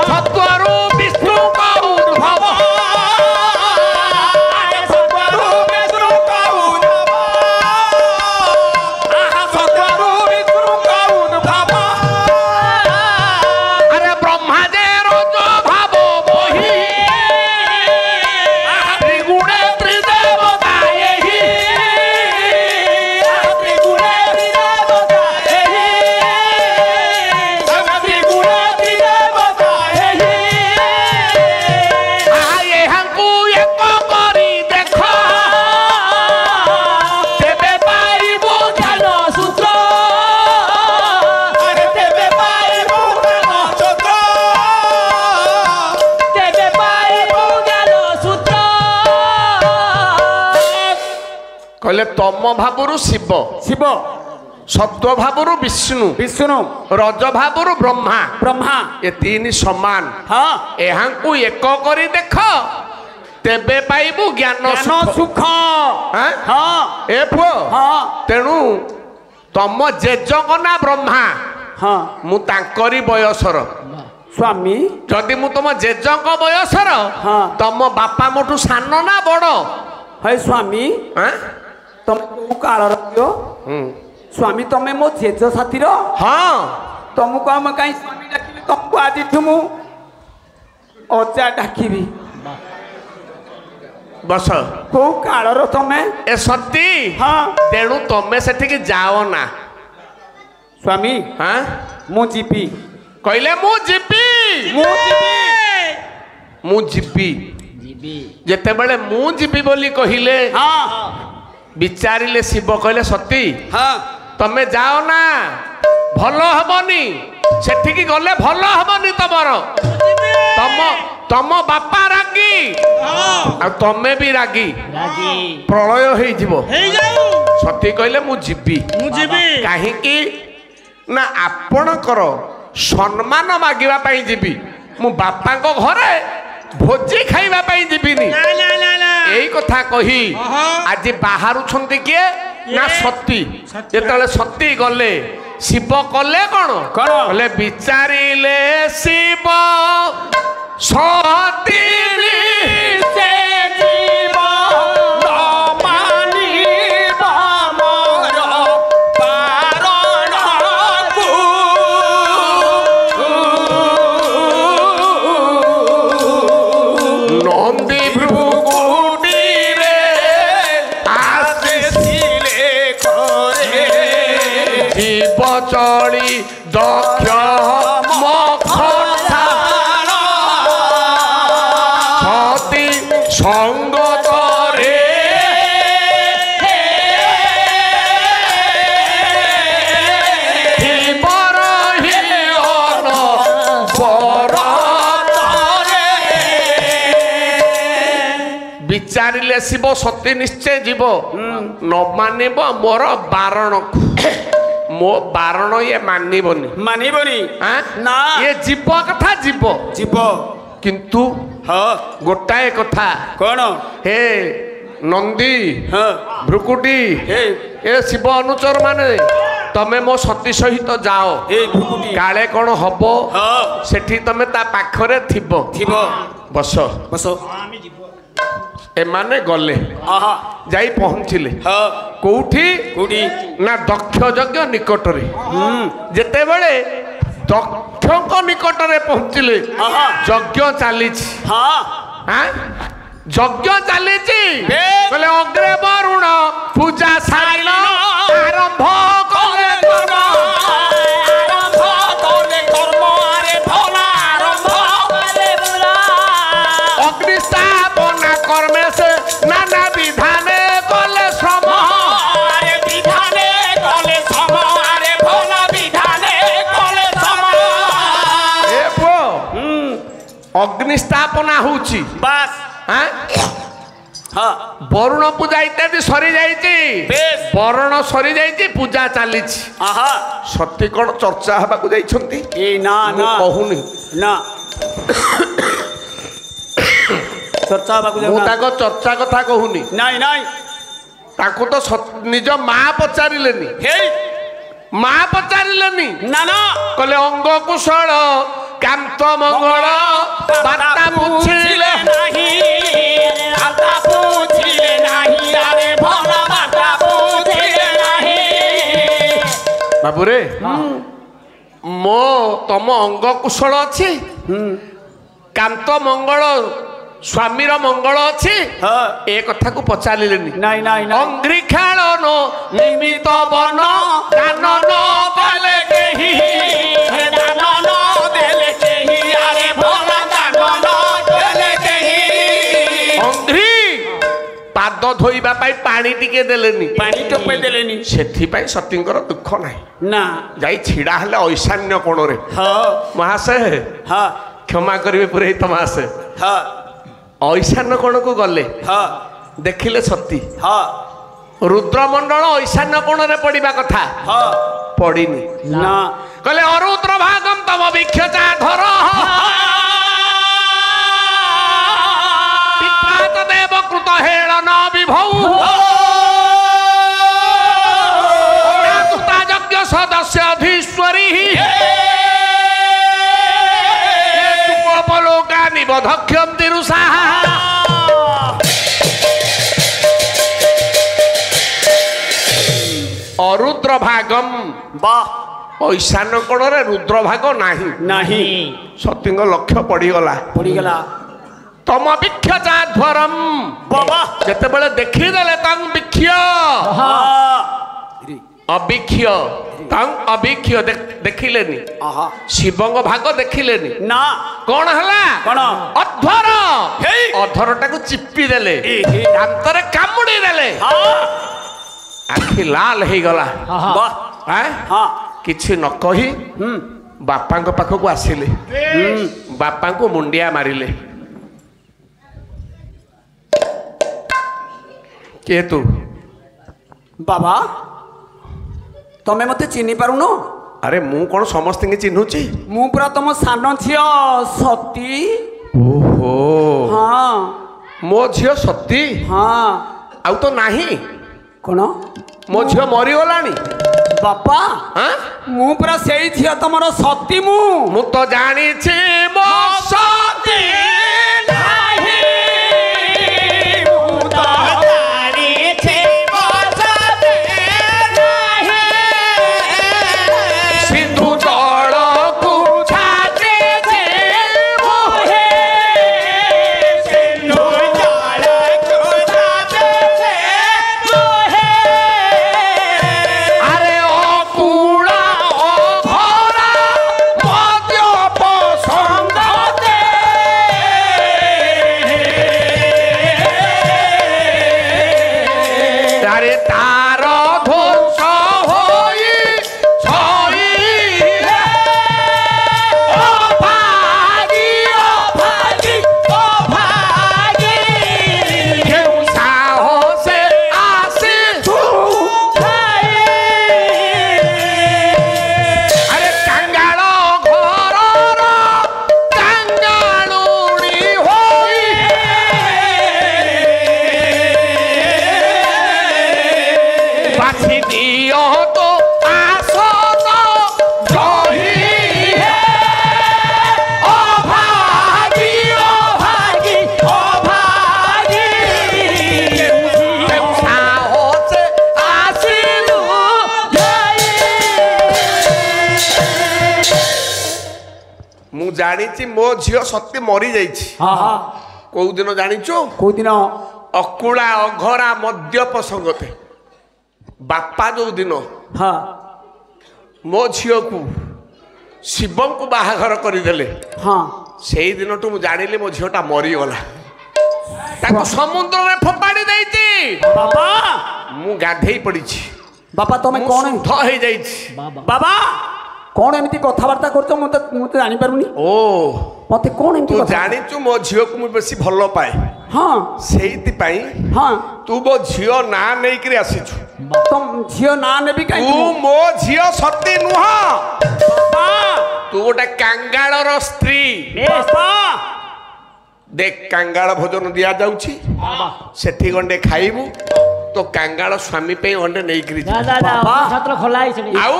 ସତ୍ୱରୁ ବିଷ୍ଣୁଙ୍କ ଉଦ୍ଭବ। আরে ব্রহ্মা যে রজ ভাব বহি ত্রিগুণে ত্রিদেবতা এহি। କହିଲେ ତମ ଭାବରୁ ଶିବ, ଶିବ ସତ୍ୱ ଭାବରୁ ବିଷ୍ଣୁ, ବିଷ୍ଣୁ ରଜ ଭାବରୁ ବ୍ରହ୍ମା। ବ୍ରହ୍ମା ଏ 3 ସମାନ। ହଁ ଏହାଙ୍କୁ ଏକ କରି ଦେଖ ତେବେ ପାଇବୁ ଜ୍ଞାନ ସୁଖ। ଆଁ? ହଁ ଏ ପୁଅ ହଁ ତେଣୁ ତମ ଜେଜଙ୍କ ନା ବ୍ରହ୍ମା, ହଁ ମୁଁ ତାଙ୍କରି ବୟସର। ସ୍ୱାମୀ ଯଦି ମୁଁ ତମ ଜେଜଙ୍କ ବୟସର, ହଁ। ତମ ବାପା ମୋଠୁ ସାନ ନା ବଡ? ହେ ସ୍ୱାମୀ ଆଁ? ତମେ କୋଉ କାଳର ଝିଅ? ସ୍ୱାମୀ ତମେ ମୋ ଜେଜ ସାଥିର। ହଁ ତମକୁ ଆମେ କାହିଁ ସ୍ୱାମୀ ଡାକିବି? ତମକୁ ଆଜିଠୁ ମୁଁ ଅଜା ଡାକିବି। ବସ। କୋଉ କାଳର ତମେ? ଏ ସତୀ ହଁ ତେଣୁ ତମେ ସେଠିକି ଯାଅ ନା। ସ୍ୱାମୀ ହଁ ମୁଁ ଯିବି। କହିଲେ ମୁଁ ଯିବି, ମୁଁ ଯିବି। ମୁଁ ଯିବି। ଯେତେବେଳେ ମୁଁ ଯିବି ବୋଲି କହିଲେ, ହଁ ବିଚାରିଲେ ଶିବ କହିଲେ ସତୀ ହଁ ତମେ ଯାଅ ନା, ଭଲ ହବନି। ସେଠିକି ଗଲେ ଭଲ ହବନି ତମର। ତମ ବାପା ରାଗି, ଆଉ ତମେ ବି ରାଗି, ପ୍ରଳୟ ହେଇଯିବ। ସତୀ କହିଲେ ମୁଁ ଯିବି। କାହିଁକି ନା ଆପଣଙ୍କର ସମ୍ମାନ ମାଗିବା ପାଇଁ ଯିବି। ମୁଁ ବାପାଙ୍କ ଘରେ ଭୋଜି ଖାଇବା ପାଇଁ ଯିବିନି ନା ନା ନା ନା ଏଇ କଥା କହି ଓହୋ। ଆଜି ବାହାରୁଛନ୍ତି କିଏ ନା ସତୀ ଯେତେବେଳେ ସତୀ ଗଲେ ଶିବ କଲେ କଣ କଲେ ବିଚାରିଲେ ଶିବ ସତୀ ସେ ଜୀବ ନ ମାନିବ ମୋର ବାରଣକୁ। ନନ୍ଦୀ ଭୃଗୁଟିରେ ଆସିଥିଲେ ଘରେ ଜୀବ ଚଳି ଦକ୍ଷ ମଖଥା ସତୀ ସଙ୍ଗତରେ ଥିବର ହିଅନ ବରତରେ ବିଚାରିଲେ ଶିବ ସତୀ ନିଶ୍ଚୟ ଯିବ ନ ମାନିବ ମୋର ବାରଣକୁ ମୋ ବାରଣ ଇଏ ମାନିବନି ମାନିବନି ଆଁ? ନା ଇଏ ଯିବ କଥା ଯିବ ଯିବ କିନ୍ତୁ ହଁ ଗୋଟାଏ କଥା କଣ ହେ ନନ୍ଦୀ ହଁ ଭୃକୁଟି ଏ ଏ ଶିବ ଅନୁଚର ମାନେ ତମେ ମୋ ସତୀ ସହିତ ଯାଅ ଏଇ ଭୃକୁଟି କାଳେ କଣ ହବ ହଁ ସେଠି ତମେ ତା ପାଖରେ ଥିବ ଥିବ ବସ ବସ ଏମାନେ ଗଲେ ଆହା ଯାଇ ପହଞ୍ଚିଲେ ହଁ କୋଉଠି କୋଉଠି ନା ଦକ୍ଷ ଯଜ୍ଞ ନିକଟରେ ଯେତେବେଳେ ଦକ୍ଷଙ୍କ ନିକଟରେ ପହଞ୍ଚିଲେ ଆହା। ଯଜ୍ଞ ଚାଲିଛି ହଁ ଆଁ? ଯଜ୍ଞ ଚାଲିଛି ବେଶ। କହିଲେ ଅଗ୍ରେ ବରୁଣ ପୂଜା ସାରିଲ ଆରମ୍ଭ କଲେ କର୍ମ। ଆରମ୍ଭ କଲେ କର୍ମ ଆରେ ଭଲ ଆରମ୍ଭ କଲେ ଭଲ ଅଗ୍ନି ସ୍ଥାପନା କର୍ମେ ସେ ନାନା ବିଧାନେ କଲେ ଶ୍ରମ ଆରେ ବିଧାନେ କଲେ ସମ ଆରେ ଭଲ ବିଧାନେ କଲେ ସମ ଏ ପୁଅ ଅଗ୍ନି ସ୍ଥାପନା ହଉଛି ବାସ୍ ଆଁ? ହଁ ବରୁଣ ପୂଜା ଇତ୍ୟାଦି ସରିଯାଇଛି ବେଶ। ବରଣ ସରିଯାଇଛି ପୂଜା ଚାଲିଛି ଆହା ସତୀ କଣ ଚର୍ଚ୍ଚା ହେବାକୁ ଯାଇଛନ୍ତି ଏ ନା ମୁଁ ନା କହୁନି ନା ଚର୍ଚ୍ଚା ହେବାକୁ ମୁଁ ଯାଉ ତାଙ୍କ ଚର୍ଚ୍ଚା କଥା କହୁନି ନାଇଁ ନାଇଁ ତାଙ୍କୁ ତ ନିଜ ମା ପଚାରିଲେନି ହେଇ ମା ପଚାରିଲେନି ନା ନା କହିଲେ ଅଙ୍ଗ କୁଶଳ କାନ୍ତ ମଙ୍ଗଳ ବାର୍ତ୍ତା ବୁଝିଲେ ନାହିଁ ବାର୍ତ୍ତା ବୁଝିଲେ ନାହିଁ ଆରେ ଭଲ ବାର୍ତ୍ତା ବୁଝିଲେ ନାହିଁ ବାବୁରେ ମୋ ତମ ଅଙ୍ଗ କୁଶଳ ଅଛି କାନ୍ତ ମଙ୍ଗଳ ସ୍ୱାମୀର ମଙ୍ଗଳ ଅଛି ହଁ ଏ କଥାକୁ ପଚାରିଲେନି ନାଇଁ ନାଇଁ ନାଇଁ ଅଙ୍ଗ୍ରି ଖେଳନ ନିମିତ ବନ କାନନ ଦେଲେ କେହି ଦାନ ନ ଦେଲେ କେହି ଆରେ ଭଲ ଦାନ ନ ଦେଲେ କେହି ଅଙ୍ଗ୍ରି ପାଦ ଧୋଇବା ପାଇଁ ପାଣି ଟିକେ ଦେଲେନି ପାଣି ଟୋପେ ଦେଲେନି ସେଥିପାଇଁ ସତୀଙ୍କର ଦୁଃଖ ନାହିଁ ନା ଯାଇ ଛିଡ଼ା ହେଲେ ଐଶାନ୍ୟ କୋଣରେ ହଁ ମହାଶୟ ହଁ କ୍ଷମା କରିବେ ପୁରୋହିତ ମହାଶୟ ହଁ ଐଶାନ୍ୟ କୋଣକୁ ଗଲେ ହଁ ଦେଖିଲେ ସତୀ ହଁ ରୁଦ୍ରମଣ୍ଡଳ ଐଶାନ୍ୟ କୋଣରେ ପଡିବା କଥା ହଁ ପଡିନି ନା କହିଲେ ଅରୁଦ୍ର ଭାଗମ ତମ ବିକ୍ଷତା ଧର ପିତାତ ଦେବ କୃତ ହେଳନ ବିଭଉ ଅନାତୁତା ଯଜ୍ଞ ସଦସ୍ୟ ଅଧୀଶ୍ୱରୀ ଉପଲୋକା ନିବଧକ୍ଷମ ତିରୁଷା ଅରୁଦ୍ର ଭାଗମ ବାহ ଐଶାନ୍ୟ କୋଣରେ ରୁଦ୍ର ଭାଗ ନାହିଁ ନାହିଁ ସତୀଙ୍କ ଲକ୍ଷ୍ୟ ପଡିଗଲା ପଡ଼ିଗଲା ତମ ବିକ୍ଷତା ଧ୍ୱରମ୍ ବାବା ଯେତେବେଳେ ଦେଖିଦେଲେ ତାଙ୍କ ବିକ୍ଷ ଅବିକ୍ଷ ତାଙ୍କ ଅବିକ୍ଷ ଦେଖିଲେନି ଆହା ଶିବଙ୍କ ଭାଗ ଦେଖିଲେନି ନା କଣ ହେଲା କଣ? ଅଧ୍ୱର ହେଇ। ଅଧରଟାକୁ ଚିପି ଦେଲେ ଏ ହେ। ଦାନ୍ତରେ କାମୁଡି ଦେଲେ ହଁ ଆଖି ଲାଲ ହେଇଗଲା ବାହ ଆଁ? ହଁ କିଛି ନ କହି ବାପାଙ୍କ ପାଖକୁ ଆସିଲେ ବାପାଙ୍କୁ ମୁଣ୍ଡିଆ ମାରିଲେ କିଏ ତୁ ବାବା ତମେ ମତେ ଚିହ୍ନି ପାରୁନ ଆରେ ମୁଁ କଣ ସମସ୍ତଙ୍କୁ ଚିହ୍ନୁଛି ମୁଁ ପୁରା ତମ ସାନ ଝିଅ ସତୀ ଓହୋ ହଁ ମୋ ଝିଅ ସତୀ ହଁ ଆଉ ତ ନାହିଁ କଣ ମୋ ଝିଅ ମରିଗଲାଣି ବାପା ଆଁ? ମୁଁ ପୁରା ସେଇ ଝିଅ ତମର ସତୀ ମୁଁ ତ ଜାଣିଛି ମୋ ସତୀ ନାହିଁ, ମୁଁ ତ ଜାଣିଛି ମୋ ସତୀ ନାହିଁ। ସିନ୍ଧୁ ଜଳକୁ ଛାଡ଼ିଛି ମୋହେ ସିନ୍ଧୁ ଜଳକୁ ଛାଡ଼ିଛି ମୋହେ। ଆରେ ଅକୁଳ ଅଘରା ମଦ୍ୟପ ସଙ୍ଗତେ ଆରେ ତାର ଧ୍ୱଂସ ହୋଇ ଛଇଲେ ଅଭାଗୀ ଅଭାଗୀ ଅଭାଗୀ କେଉଁ ସାହସେ ଆସିଛୁ ଆରେ କାଙ୍ଗାଳ ଘରର କାଙ୍ଗାଳୁଣୀ ହୋଇ ବାଛି ଦିଅ ତ ଆସନ ଜହି ଅଭାଗୀ ଅଭାଗୀ ଅଭାଗୀ କେଉଁ ସାହସେ ଆସିଲୁ ମୁଁ ଜାଣିଛି ମୋ ଝିଅ ସତ୍ୟ ମରିଯାଇଛି କୋଉ ଦିନ ଜାଣିଛୁ କୋଉଦିନ ଅକୁଳା ଅଘରା ମଦ୍ୟପ ସଙ୍ଗତେ ବାପା ଯୋଉ ଦିନ ହଁ ମୋ ଝିଅକୁ ଶିବଙ୍କୁ ବାହାଘର କରିଦେଲେ ହଁ ସେଇ ଦିନଠୁ ମୁଁ ଜାଣିଲି ମୋ ଝିଅଟା ମରିଗଲା ତାକୁ ସମୁଦ୍ରରେ ଫୋପାଡ଼ି ଦେଇଛି ବାବା ମୁଁ ଗାଧେଇ ପଡ଼ିଛି ବାପା ତମେ ମୁଁ କଣ ଶୁଦ୍ଧ ହେଇଯାଇଛି ବାବା କଣ ଏମିତି କଥାବାର୍ତ୍ତା କରୁଛ ମୁଁ ତ ଜାଣିପାରୁନି ଓ ମତେ କଣ ଏମିତି ତୁ କଥା- ଜାଣିଛୁ ମୋ ଝିଅକୁ ମୁଁ ବେଶୀ ଭଲ ପାଏ ହଁ ସେଇଥିପାଇଁ ହଁ ତୁ ମୋ ଝିଅ ନାଁ ନେଇକିରି ଆସିଛୁ ତମ ଝିଅ ନାଁ ନେବି ତୁ କାହିଁକି ମୋ ଝିଅ ସତୀ ନୁହଁ ବାପା ତୁ ଗୋଟେ କାଙ୍ଗାଳର ସ୍ତ୍ରୀ ବାପା ଦେଖ କାଙ୍ଗାଳ ଭୋଜନ ଦିଆଯାଉଛି ସେଠି ଗଣ୍ଡେ ଖାଇବୁ ତୋ କାଙ୍ଗାଳ ସ୍ୱାମୀ ପାଇଁ ଗଣ୍ଡେ ନେଇକିରି ଯିବୁ। ଛତ୍ର ଖୋଲା ହେଇଛି ଆଉ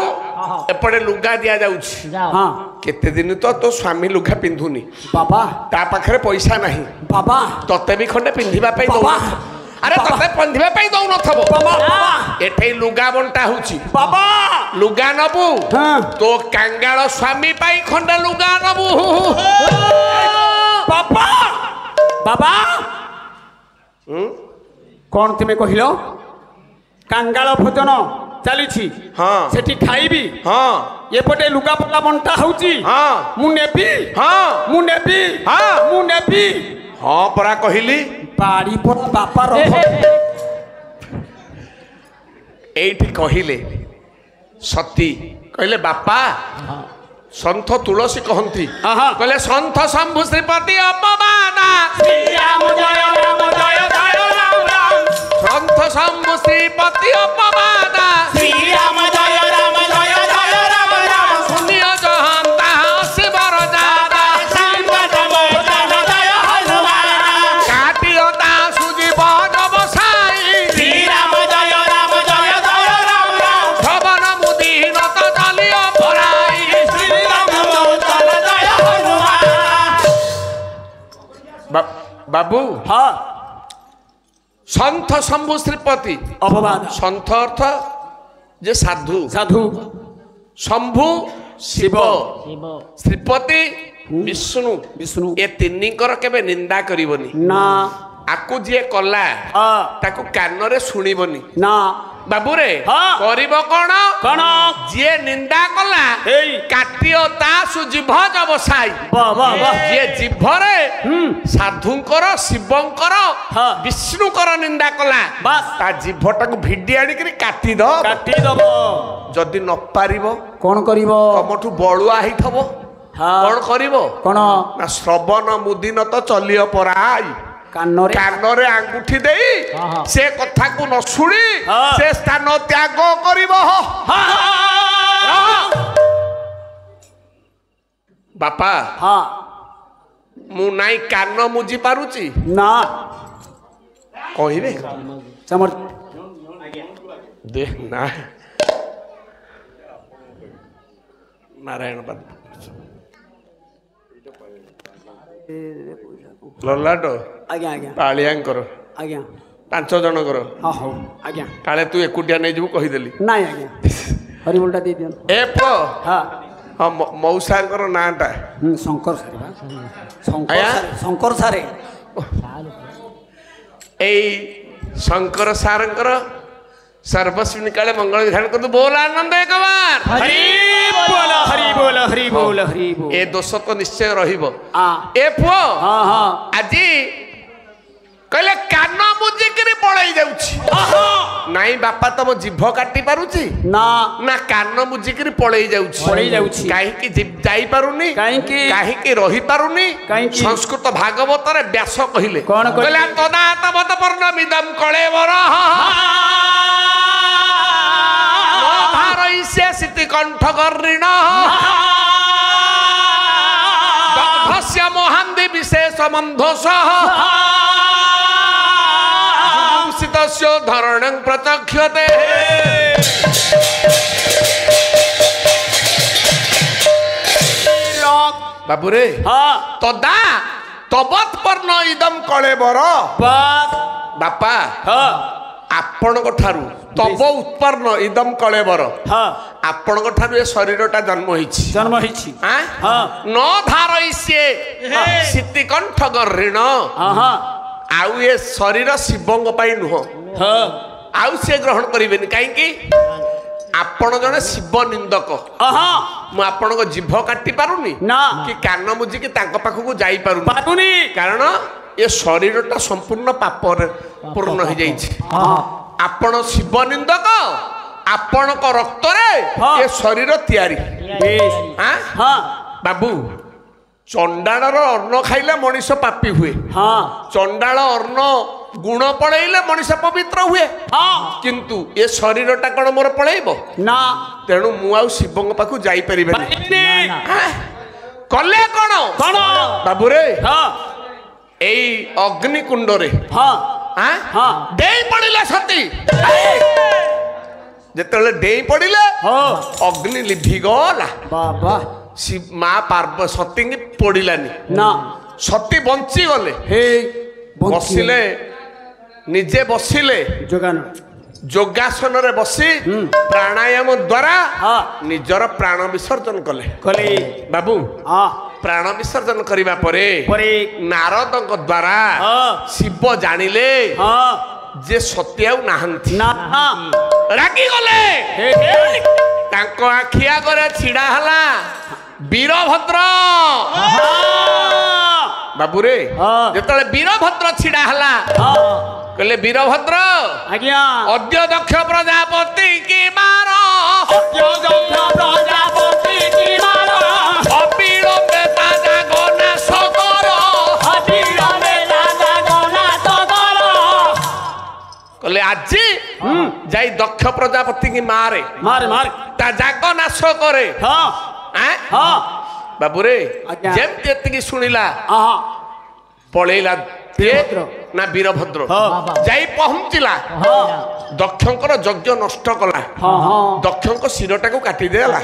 ଏପଟେ ଲୁଗା ଦିଆଯାଉଛି ହଁ କେତେ ଦିନ ତ ତୋ ସ୍ୱାମୀ ଲୁଗା ପିନ୍ଧୁନି ବାବା ତା ପାଖରେ ପଇସା ନାହିଁ ବାବା ତତେ ବି ଖଣ୍ଡେ ପିନ୍ଧିବା ପାଇଁ ବାବା। ଦଉନଥିବ ଆରେ ତତେ ପିନ୍ଧିବା ପାଇଁ ଦଉନଥିବ ବାବା ଏଠି ଲୁଗା ବଣ୍ଟା ହଉଛି ବାବା ଲୁଗା ନବୁ ହଁ। ତୋ କାଙ୍ଗାଳ ସ୍ୱାମୀ ପାଇଁ ଖଣ୍ଡେ ଲୁଗା ନବୁ ବାବା ବାବା କଣ ତୁମେ କହିଲ କାଙ୍ଗାଳ ଭୋଜନ ଚାଲିଛି ହଁ ସେଠି ଖାଇବି ହଁ ଏପଟେ ଲୁଗାପଟା ବଣ୍ଟା ହଉଛି ହଁ ମୁଁ ନେବି ହଁ ମୁଁ ନେବି ହଁ। ମୁଁ ନେବି ହଁ ପରା କହିଲି ବାଡ଼ି ପଡା ବାପାର ଏଇଠି କହିଲେ ସତୀ କହିଲେ ବାପା ସନ୍ଥ ତୁଳସୀ କହନ୍ତି ଆହା। କହିଲେ ସନ୍ଥ ଶମ୍ଭୁ ଶ୍ରୀପତି ଅପମାନ ସନ୍ଥ ଶମ୍ଭୁ ଶ୍ରୀପତି ଅପମାନ ଶୂନ୍ୟ ଜହନ୍ତା ଶିବର ଜାନା କାଟିଅ ତା ସୁଜୀବନ ବସାଇ ଭବନ ମୁଦିନ ତ ଜଲିଅ ପରାଇ ବାବୁ ହଁ ସନ୍ଥ ଶମ୍ଭୁ ଶ୍ରୀପତି ଅପବାଦ ସନ୍ଥ ଅର୍ଥ ଯେ ସାଧୁ ସାଧୁ ଶମ୍ଭୁ ଶିବ ଶ୍ରୀପତି ବିଷ୍ଣୁ ବିଷ୍ଣୁ ଏ ତିନିଙ୍କର କେବେ ନିନ୍ଦା କରିବନି ନା ଆକୁ ଯିଏ କଲା ହଁ ତାକୁ କାନରେ ଶୁଣିବନି ନା ବାବୁରେ ହଁ। କରିବ କଣ କଣ ଯିଏ ନିନ୍ଦା କଲା ଏଇ କାଟିଅ ତା ସୁଜିଭ ବସାଇ ବାଃ ବାଃ ବାଃ ଯିଏ ଜିଭରେ ସାଧୁଙ୍କର ଶିବଙ୍କର ହଁ। ବିଷ୍ଣୁଙ୍କର ନିନ୍ଦା କଲା ବାସ୍। ତା ଜିଭଟାକୁ ଭିଡି ଆଣିକିରି କାଟିଦବ କାଟିଦବ ଯଦି ନ ପାରିବ କଣ କରିବ ତମଠୁ ବଳୁଆ ହେଇଥିବ ହଁ। କଣ କରିବ କଣ ନା ଶ୍ରବଣ ମୁଦିନ ତ ଚଲିଅ ପରାଇ କାନରେ କାନରେ ଆଙ୍ଗୁଠି ଦେଇ ହଁ। ସେ କଥାକୁ ନ ଶୁଣି ହଁ। ସେ ସ୍ଥାନ ତ୍ୟାଗ କରିବ ବାପା ହଁ ମୁଁ ନାଇଁ କାନ ମୁଜି ପାରୁଛି ନା କହିବେ ଚମର ଦେ ନା ନାରାୟଣ ବାବୁ ଲଲାଟ ଆଜ୍ଞା ଆଜ୍ଞା ପାଳିଆଙ୍କର ଆଜ୍ଞା 5 ଜଣଙ୍କର ହଁ ହଉ ଆଜ୍ଞା କାଳେ ତୁ ଏକୁଟିଆ ନେଇଯିବୁ କହିଦେଲି ନାଇଁ ଆଜ୍ଞା ହରିବୋଲଟା ଦେଇ ଦିଅନ୍ତୁ ଏ ପୁଅ ହଁ ହଁ ମଉସାଙ୍କର ନାଁଟା ଶଙ୍କର ସାରେ ବା ଆଜ୍ଞା? ଶଙ୍କର ସାରେ ଏଇ ଶଙ୍କର ସାରଙ୍କର ସର୍ବସ୍ୱିନୀ କାଳେ ମଙ୍ଗଳ ଧ୍ୟାନ କରନ୍ତୁ ବୋଲ ଆନନ୍ଦ ଏକବାର ହରି ବୋଲ ହରି ବୋଲ ହରି ବୋଲ ହରି ବୋଲ ଏ ଦୋଷ ତ ନିଶ୍ଚୟ ରହିବ ଆ ଏ ପୁଅ ହଁ ହଁ ଆଜି କହିଲେ କାନ ମୁଜିକିରି ପଳେଇ ଯାଉଛି ନାଇଁ ବାପା ତମ ଜିଭ କାଟି ପାରୁଛି ନା ନା କାନ ମୁଜିକିରି ପଳେଇ ଯାଉଛି କାହିଁକି ଯାଇପାରୁନି କାହିଁକି ରହିପାରୁନି କାହିଁକି? ସଂସ୍କୃତ ଭାଗବତରେ ବ୍ୟାସ କହିଲେ କଣ କହିଲେ? ତଦାତ ମତ ବର୍ଣ୍ଣମିଦଂ କଳେବର ସେ ସିତି କଣ୍ଠ ଗର୍ରିଣ ଦଗ୍ଧସ୍ୟ ମହାନ୍ଦି ବିଶେଷ ମନ୍ଧୋଷ ସିତସ୍ୟ ଧରଣଂ ପ୍ରଚକ୍ଷତେ ବାବୁରେ ତଦା ତବତ୍ପର୍ଣ୍ଣ ଇଦମ୍ କଳେବର ବାପା ଆପଣଙ୍କ ଠାରୁ ତବ ଉତ୍ପନ୍ନ ଇଦମ୍ କଳେବର ଆପଣଙ୍କ ଠାରୁ ଏ ଶରୀରଟା ଜନ୍ମ ହେଇଛି ନ ଧାରଇ ସିଏ ସିତିକଣ୍ଠ ଗର୍ରିଣ ଆଉ ଏ ଶରୀର ଶିବଙ୍କ ପାଇଁ ନୁହଁ ଆଉ ସିଏ ଗ୍ରହଣ କରିବେନି କାହିଁକି ଆପଣ ଜଣେ ଶିବ ନିନ୍ଦକ ମୁଁ ଆପଣଙ୍କ ଜିଭ କାଟି ପାରୁନି କି କାନ ମୁଜିକି ତାଙ୍କ ପାଖକୁ ଯାଇପାରୁନି କାରଣ ଏ ଶରୀରଟା ସମ୍ପୂର୍ଣ୍ଣ ପାପରେ ପୂର୍ଣ୍ଣ ହେଇଯାଇଛି ଆପଣ ଶିବ ନିନ୍ଦକ ଆପଣଙ୍କ ରକ୍ତରେ ଏ ଶରୀର ତିଆରି ବାବୁ ଚଣ୍ଡାଳର ଅନ୍ନ ଖାଇଲେ ମଣିଷ ପାପୀ ହୁଏ ଚଣ୍ଡାଳ ଅନ୍ନ ଗୁଣ ପଳେଇଲେ ମଣିଷ ପବିତ୍ର ହୁଏ କିନ୍ତୁ ଏ ଶରୀରଟା କଣ ମୋର ପଳେଇବ ନା ତେଣୁ ମୁଁ ଆଉ ଶିବଙ୍କ ପାଖକୁ ଯାଇପାରିବିନି କଲେ କଣ ବାବୁରେ ଏଇ ଅଗ୍ନିକୁଣ୍ଡରେ ଡେଇଁ ପଡ଼ିଲେ ସତୀ ଯେତେବେଳେ ଡେଇଁ ପଡ଼ିଲେ ଅଗ୍ନି ଲିଭିଗଲା ବାବା ମା ସତୀଙ୍କି ପୋଡ଼ିଲାନି ନା ସତୀ ବଞ୍ଚିଗଲେ ବସିଲେ ନିଜେ ବସିଲେ ଯୋଗାସନରେ ବସି ପ୍ରାଣାୟାମ ଦ୍ୱାରା ନିଜର ପ୍ରାଣ ବିସର୍ଜନ କଲେ ବାବୁ ପ୍ରାଣ ବିସର୍ଜନ କରିବା ପରେ ନାରଦଙ୍କ ଦ୍ୱାରା ଶିବ ଜାଣିଲେ ଯେ ସତୀ ଆଉ ନାହାନ୍ତି ରାଗିଗଲେ ତାଙ୍କ ଆଖି ଆଗରେ ଛିଡ଼ା ହେଲା ବୀରଭଦ୍ର ବାବୁରେ ଯେତେବେଳେ ବୀରଭଦ୍ର ଛିଡ଼ା ହେଲା କହିଲେ ବୀରଭଦ୍ର ଆଜ୍ଞା ଅଦ୍ୟ ଦକ୍ଷ ପ୍ରଜାପତି କି ମାର ଅବିଳମ୍ବେ ତା ଜାଗ ନାଶ କର କହିଲେ ଆଜି ଯାଇ ଦକ୍ଷ ପ୍ରଜାପତି କି ମାରେ ତା ଜାଗ ନାଶ କରେ ବାବୁରେ ଯେମିତି ଏତିକି ଶୁଣିଲା ପଳେଇଲା ନା ବୀରଭଦ୍ର ଯାଇ ପହଞ୍ଚିଲା ଦକ୍ଷଙ୍କର ଯଜ୍ଞ ନଷ୍ଟ କଲା ଦକ୍ଷଙ୍କ ଶିରଟାକୁ କାଟିଦେଲା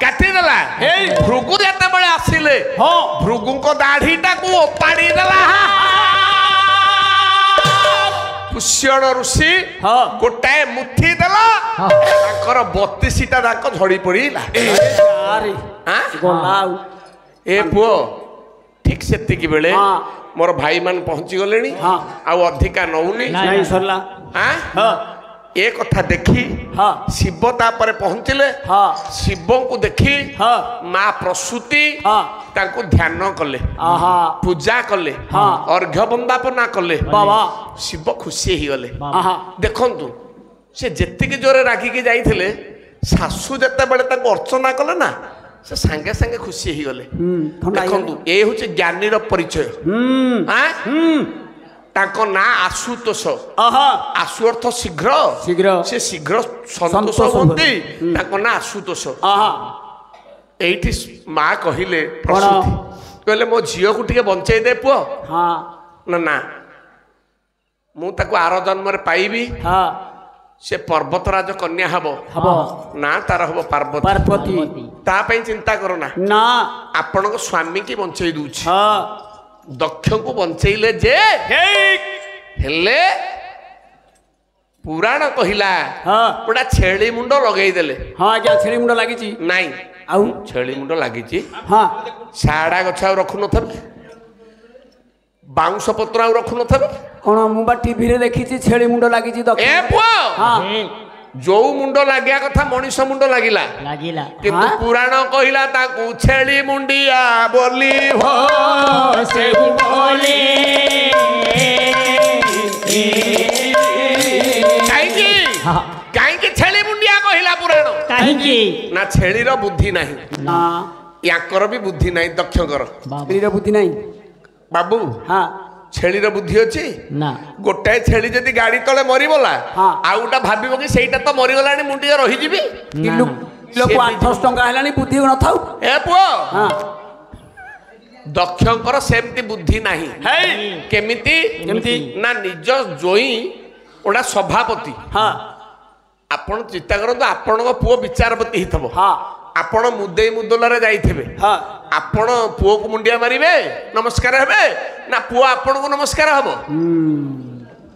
କାଟିଦେଲା ଭୃଗୁ ଯେତେବେଳେ ଆସିଲେ ଭୃଗୁଙ୍କ ଦାଢିଟାକୁ ଓପାଡ଼ି ଦେଲା ପୁଷ୍ୟଣ ଋଷି ଗୋଟାଏ ମୁଠି ଦେଲା ତାଙ୍କର 32ଟା ଦାନ୍ତ ଝଡି ପଡିଲା ଏ ପୁଅ ଠିକ ସେତିକି ବେଳେ ମୋର ଭାଇ ମାନେ ପହଞ୍ଚି ଗଲେଣି ଆଉ ଅଧିକା ନଉନି ଏ କଥା ଦେଖି ଶିବ ତାପରେ ପହଞ୍ଚିଲେ ଶିବଙ୍କୁ ଦେଖି ମା ପ୍ରସୂତି ତାଙ୍କୁ ଧ୍ୟାନ କଲେ ପୂଜା କଲେ ଅର୍ଘ୍ୟ ବନ୍ଦାପନା କଲେ ଶିବ ଖୁସି ହେଇଗଲେ ଦେଖନ୍ତୁ ସେ ଯେତିକି ଜୋରେ ରାଗିକି ଯାଇଥିଲେ ଶାଶୁ ଯେତେବେଳେ ତାଙ୍କୁ ଅର୍ଚ୍ଚନା କଲେ ନା ସେ ସାଙ୍ଗେ ସାଙ୍ଗେ ଖୁସି ହେଇଗଲେ ଦେଖନ୍ତୁ ଏ ହଉଛି ଜ୍ଞାନୀର ପରିଚୟ ତାଙ୍କ ନାଁ ଆଶୁତୋଷ ଆଶୁ ଅର୍ଥ ଶୀଘ୍ର ସେ ଶୀଘ୍ର ସନ୍ତୋଷ ହୁଅନ୍ତି ତାଙ୍କ ନାଁ ଆଶୁତୋଷ ଏଇଠି ମା କହିଲେ ପ୍ରସୂତି कहले मो झील को टिके बंचई दे पुओ हाँ ना ना मु ताको आर जन्म पाइबी हाँ से पर्वतराज कन्या हबो हबो ना तार हबो पार्वती पार्वती ता पई चिंता करो ना ना आपण को स्वामी की बंचई दूची हाँ दक्ष को बंचैले जे हेले पुराण कहिला हाँ गोटा छेली मुंड लगेई देले हाँ आज्ञा छेली मुंड लागिची नाई आउ छेली मुंड लागिची हाँ साड़ा गछ आ रखु नथबे बाउंस पत्र आ रखु नथबे कौन मु बा टीवी रे देखिची छेली मुंड लागिची दक्ष ए पुओ हाँ जो मुंड लागिया कथा मनीष मुंड लागिला लागिला किंतु हाँ? पुराण कहिला ताकू छेली मुंडिया बोली हो से बोले काईकी छेली मुंडिया कहिला पुराण काहेकि ना छेली रो बुद्धि नाही ना याकर भी बुद्धि नाही दक्षकर छेली रे बुद्धि नहीं बाबू हाँ छेली रो बुद्धि अछि ना गोटाए छेली जदि गाड़ी तले मरिबला हाँ। आउ गोटा भाबिबो कि सेईटा तो मरिगलानी मुंडिया रहि जिबी किलो किलो को 800 टंका हेलानी बुद्धि न थाउ ए पुओ हाँ दक्षकर सेमती बुद्धि नाही केमिति केमिति? ना निज जोई ओडा सभापति हाँ आपण चिंता करନ୍ତୁ ଆପଣଙ୍କ ପୁଅ ବିଚାରପତି ହେଇଥିବ हाँ ଆପଣ ମୁଦେଇ ମୁଦଲାରେ ଯାଇଥିବେ हाँ ଆପଣ ପୁଅକୁ ମୁଣ୍ଡିଆ ମାରିବେ ନମସ୍କାର ହେବେ ନା ପୁଅ ଆପଣଙ୍କୁ ନମସ୍କାର ହବ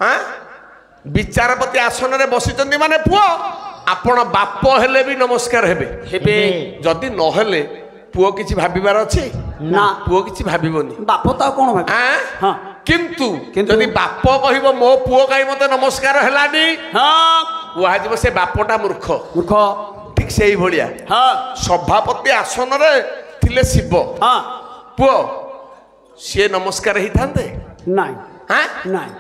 ହଁ ବିଚାରପତି ଆସନରେ ବସିଛନ୍ତି ମାନେ ପୁଅ ଆପଣ ବାପ ହେଲେ ବି ନମସ୍କାର ହେବେ हेबे ଯଦି ନହେଲେ ପୁଅ କିଛି ଭାବିବାର ଅଛି ନା ପୁଅ କିଛି ଭାବିବନି बाप तो कौन भाई ଆଁ हाँ କିନ୍ତୁ କିନ୍ତୁ? ଯଦି ବାପ କହିବ ମୋ ପୁଅ କାହିଁ ମତେ ନମସ୍କାର ହେଲାନି हाँ କୁହାଯିବ ସେ ବାପଟା ମୂର୍ଖ मूर्ख ଠିକ ସେଇ ଭଳିଆ हाँ ସଭାପତି ଆସନରେ ଥିଲେ ଶିବ हाँ ପୁଅ ସିଏ ନମସ୍କାର ହେଇଥାନ୍ତେ नहीं ହାଁ नहीं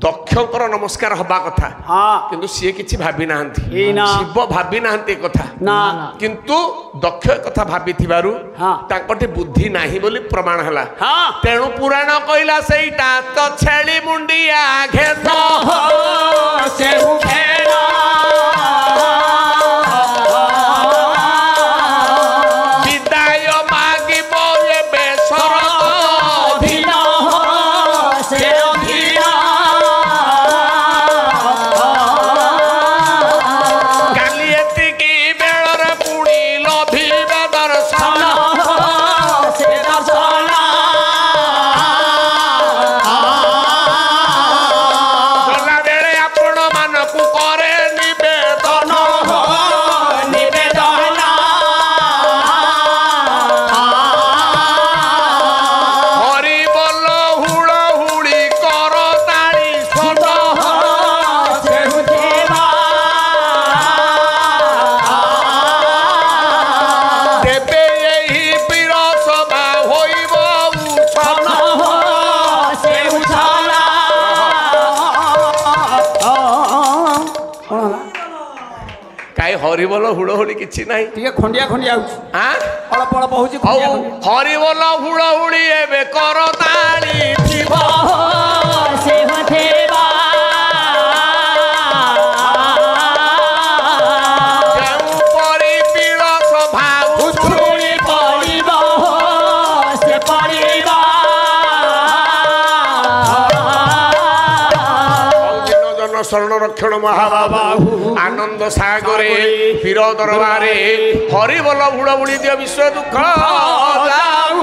ଦକ୍ଷଙ୍କର ନମସ୍କାର ହବା କଥା हाँ କିନ୍ତୁ ସିଏ କିଛି ଭାବି ନାହାନ୍ତି ହେଇନା। ଶିବ ଭାବି ନାହାନ୍ତି ଏ କଥା ना କିନ୍ତୁ ଦକ୍ଷ ଏ କଥା ଭାବିଥିବାରୁ ହଁ। ତାଙ୍କଠି ବୁଦ୍ଧି ନାହିଁ ବୋଲି ପ୍ରମାଣ ହେଲା हाँ ତେଣୁ ପୁରାଣ କହିଲା ସେଇଟା ତ ଛେଳି ମୁଣ୍ଡିଆ ଘେନ से उठेना ବିଦାୟ ମାଗିବ ଏବେ ଶରତ अधीना से अधीना କାଲି ଏତିକି ବେଳରେ ପୁଣି ଲଭିବେ ଦର୍ଶନ से दर्शना ଗଲା ବେଳେ ଆପଣ ମାନଙ୍କୁ କରେ ନିବେଦନ निवेदना ହରି ବୋଲ ହୁଳ ହୁଳି କର ତାଳି ଶୋନ से उठेना ତେବେ ଏହି ବୀର ସଭା ହୋଇବ ଉଚ୍ଛନ से उठाना କାହିଁ ହରି ବୋଲ ହୁଳ ହୁଳି କିଛି ନାହିଁ ଟିକେ ଖଣ୍ଡିଆ ଖଣ୍ଡିଆ ହଉଛି ଆଁ ଅଳ୍ପ ଅଳ୍ପ ହଉଛି ହଉ ଖଣ୍ଡିଆ ଖଣ୍ଡିଆ ହରି ବୋଲ ହୁଳ ହୁଳି ଏବେ କର ତାଳି ଥିବ से होथेबा ଯେଉଁ ପରି ବୀର ସଭା ଉଛୁଳି ପଡ଼ିବ से पड़िबा ଦିନ ଜନ ଶରଣ ରକ୍ଷଣ ମହାବାହୁ ଆନନ୍ଦ ସାଗରେ ବୀର ଦରବାରେ ହରି ବୋଲ ହୁଳ ହୁଳି ଦିଅ ବିଶ୍ୱ ଦୁଃଖ ଯାଉ।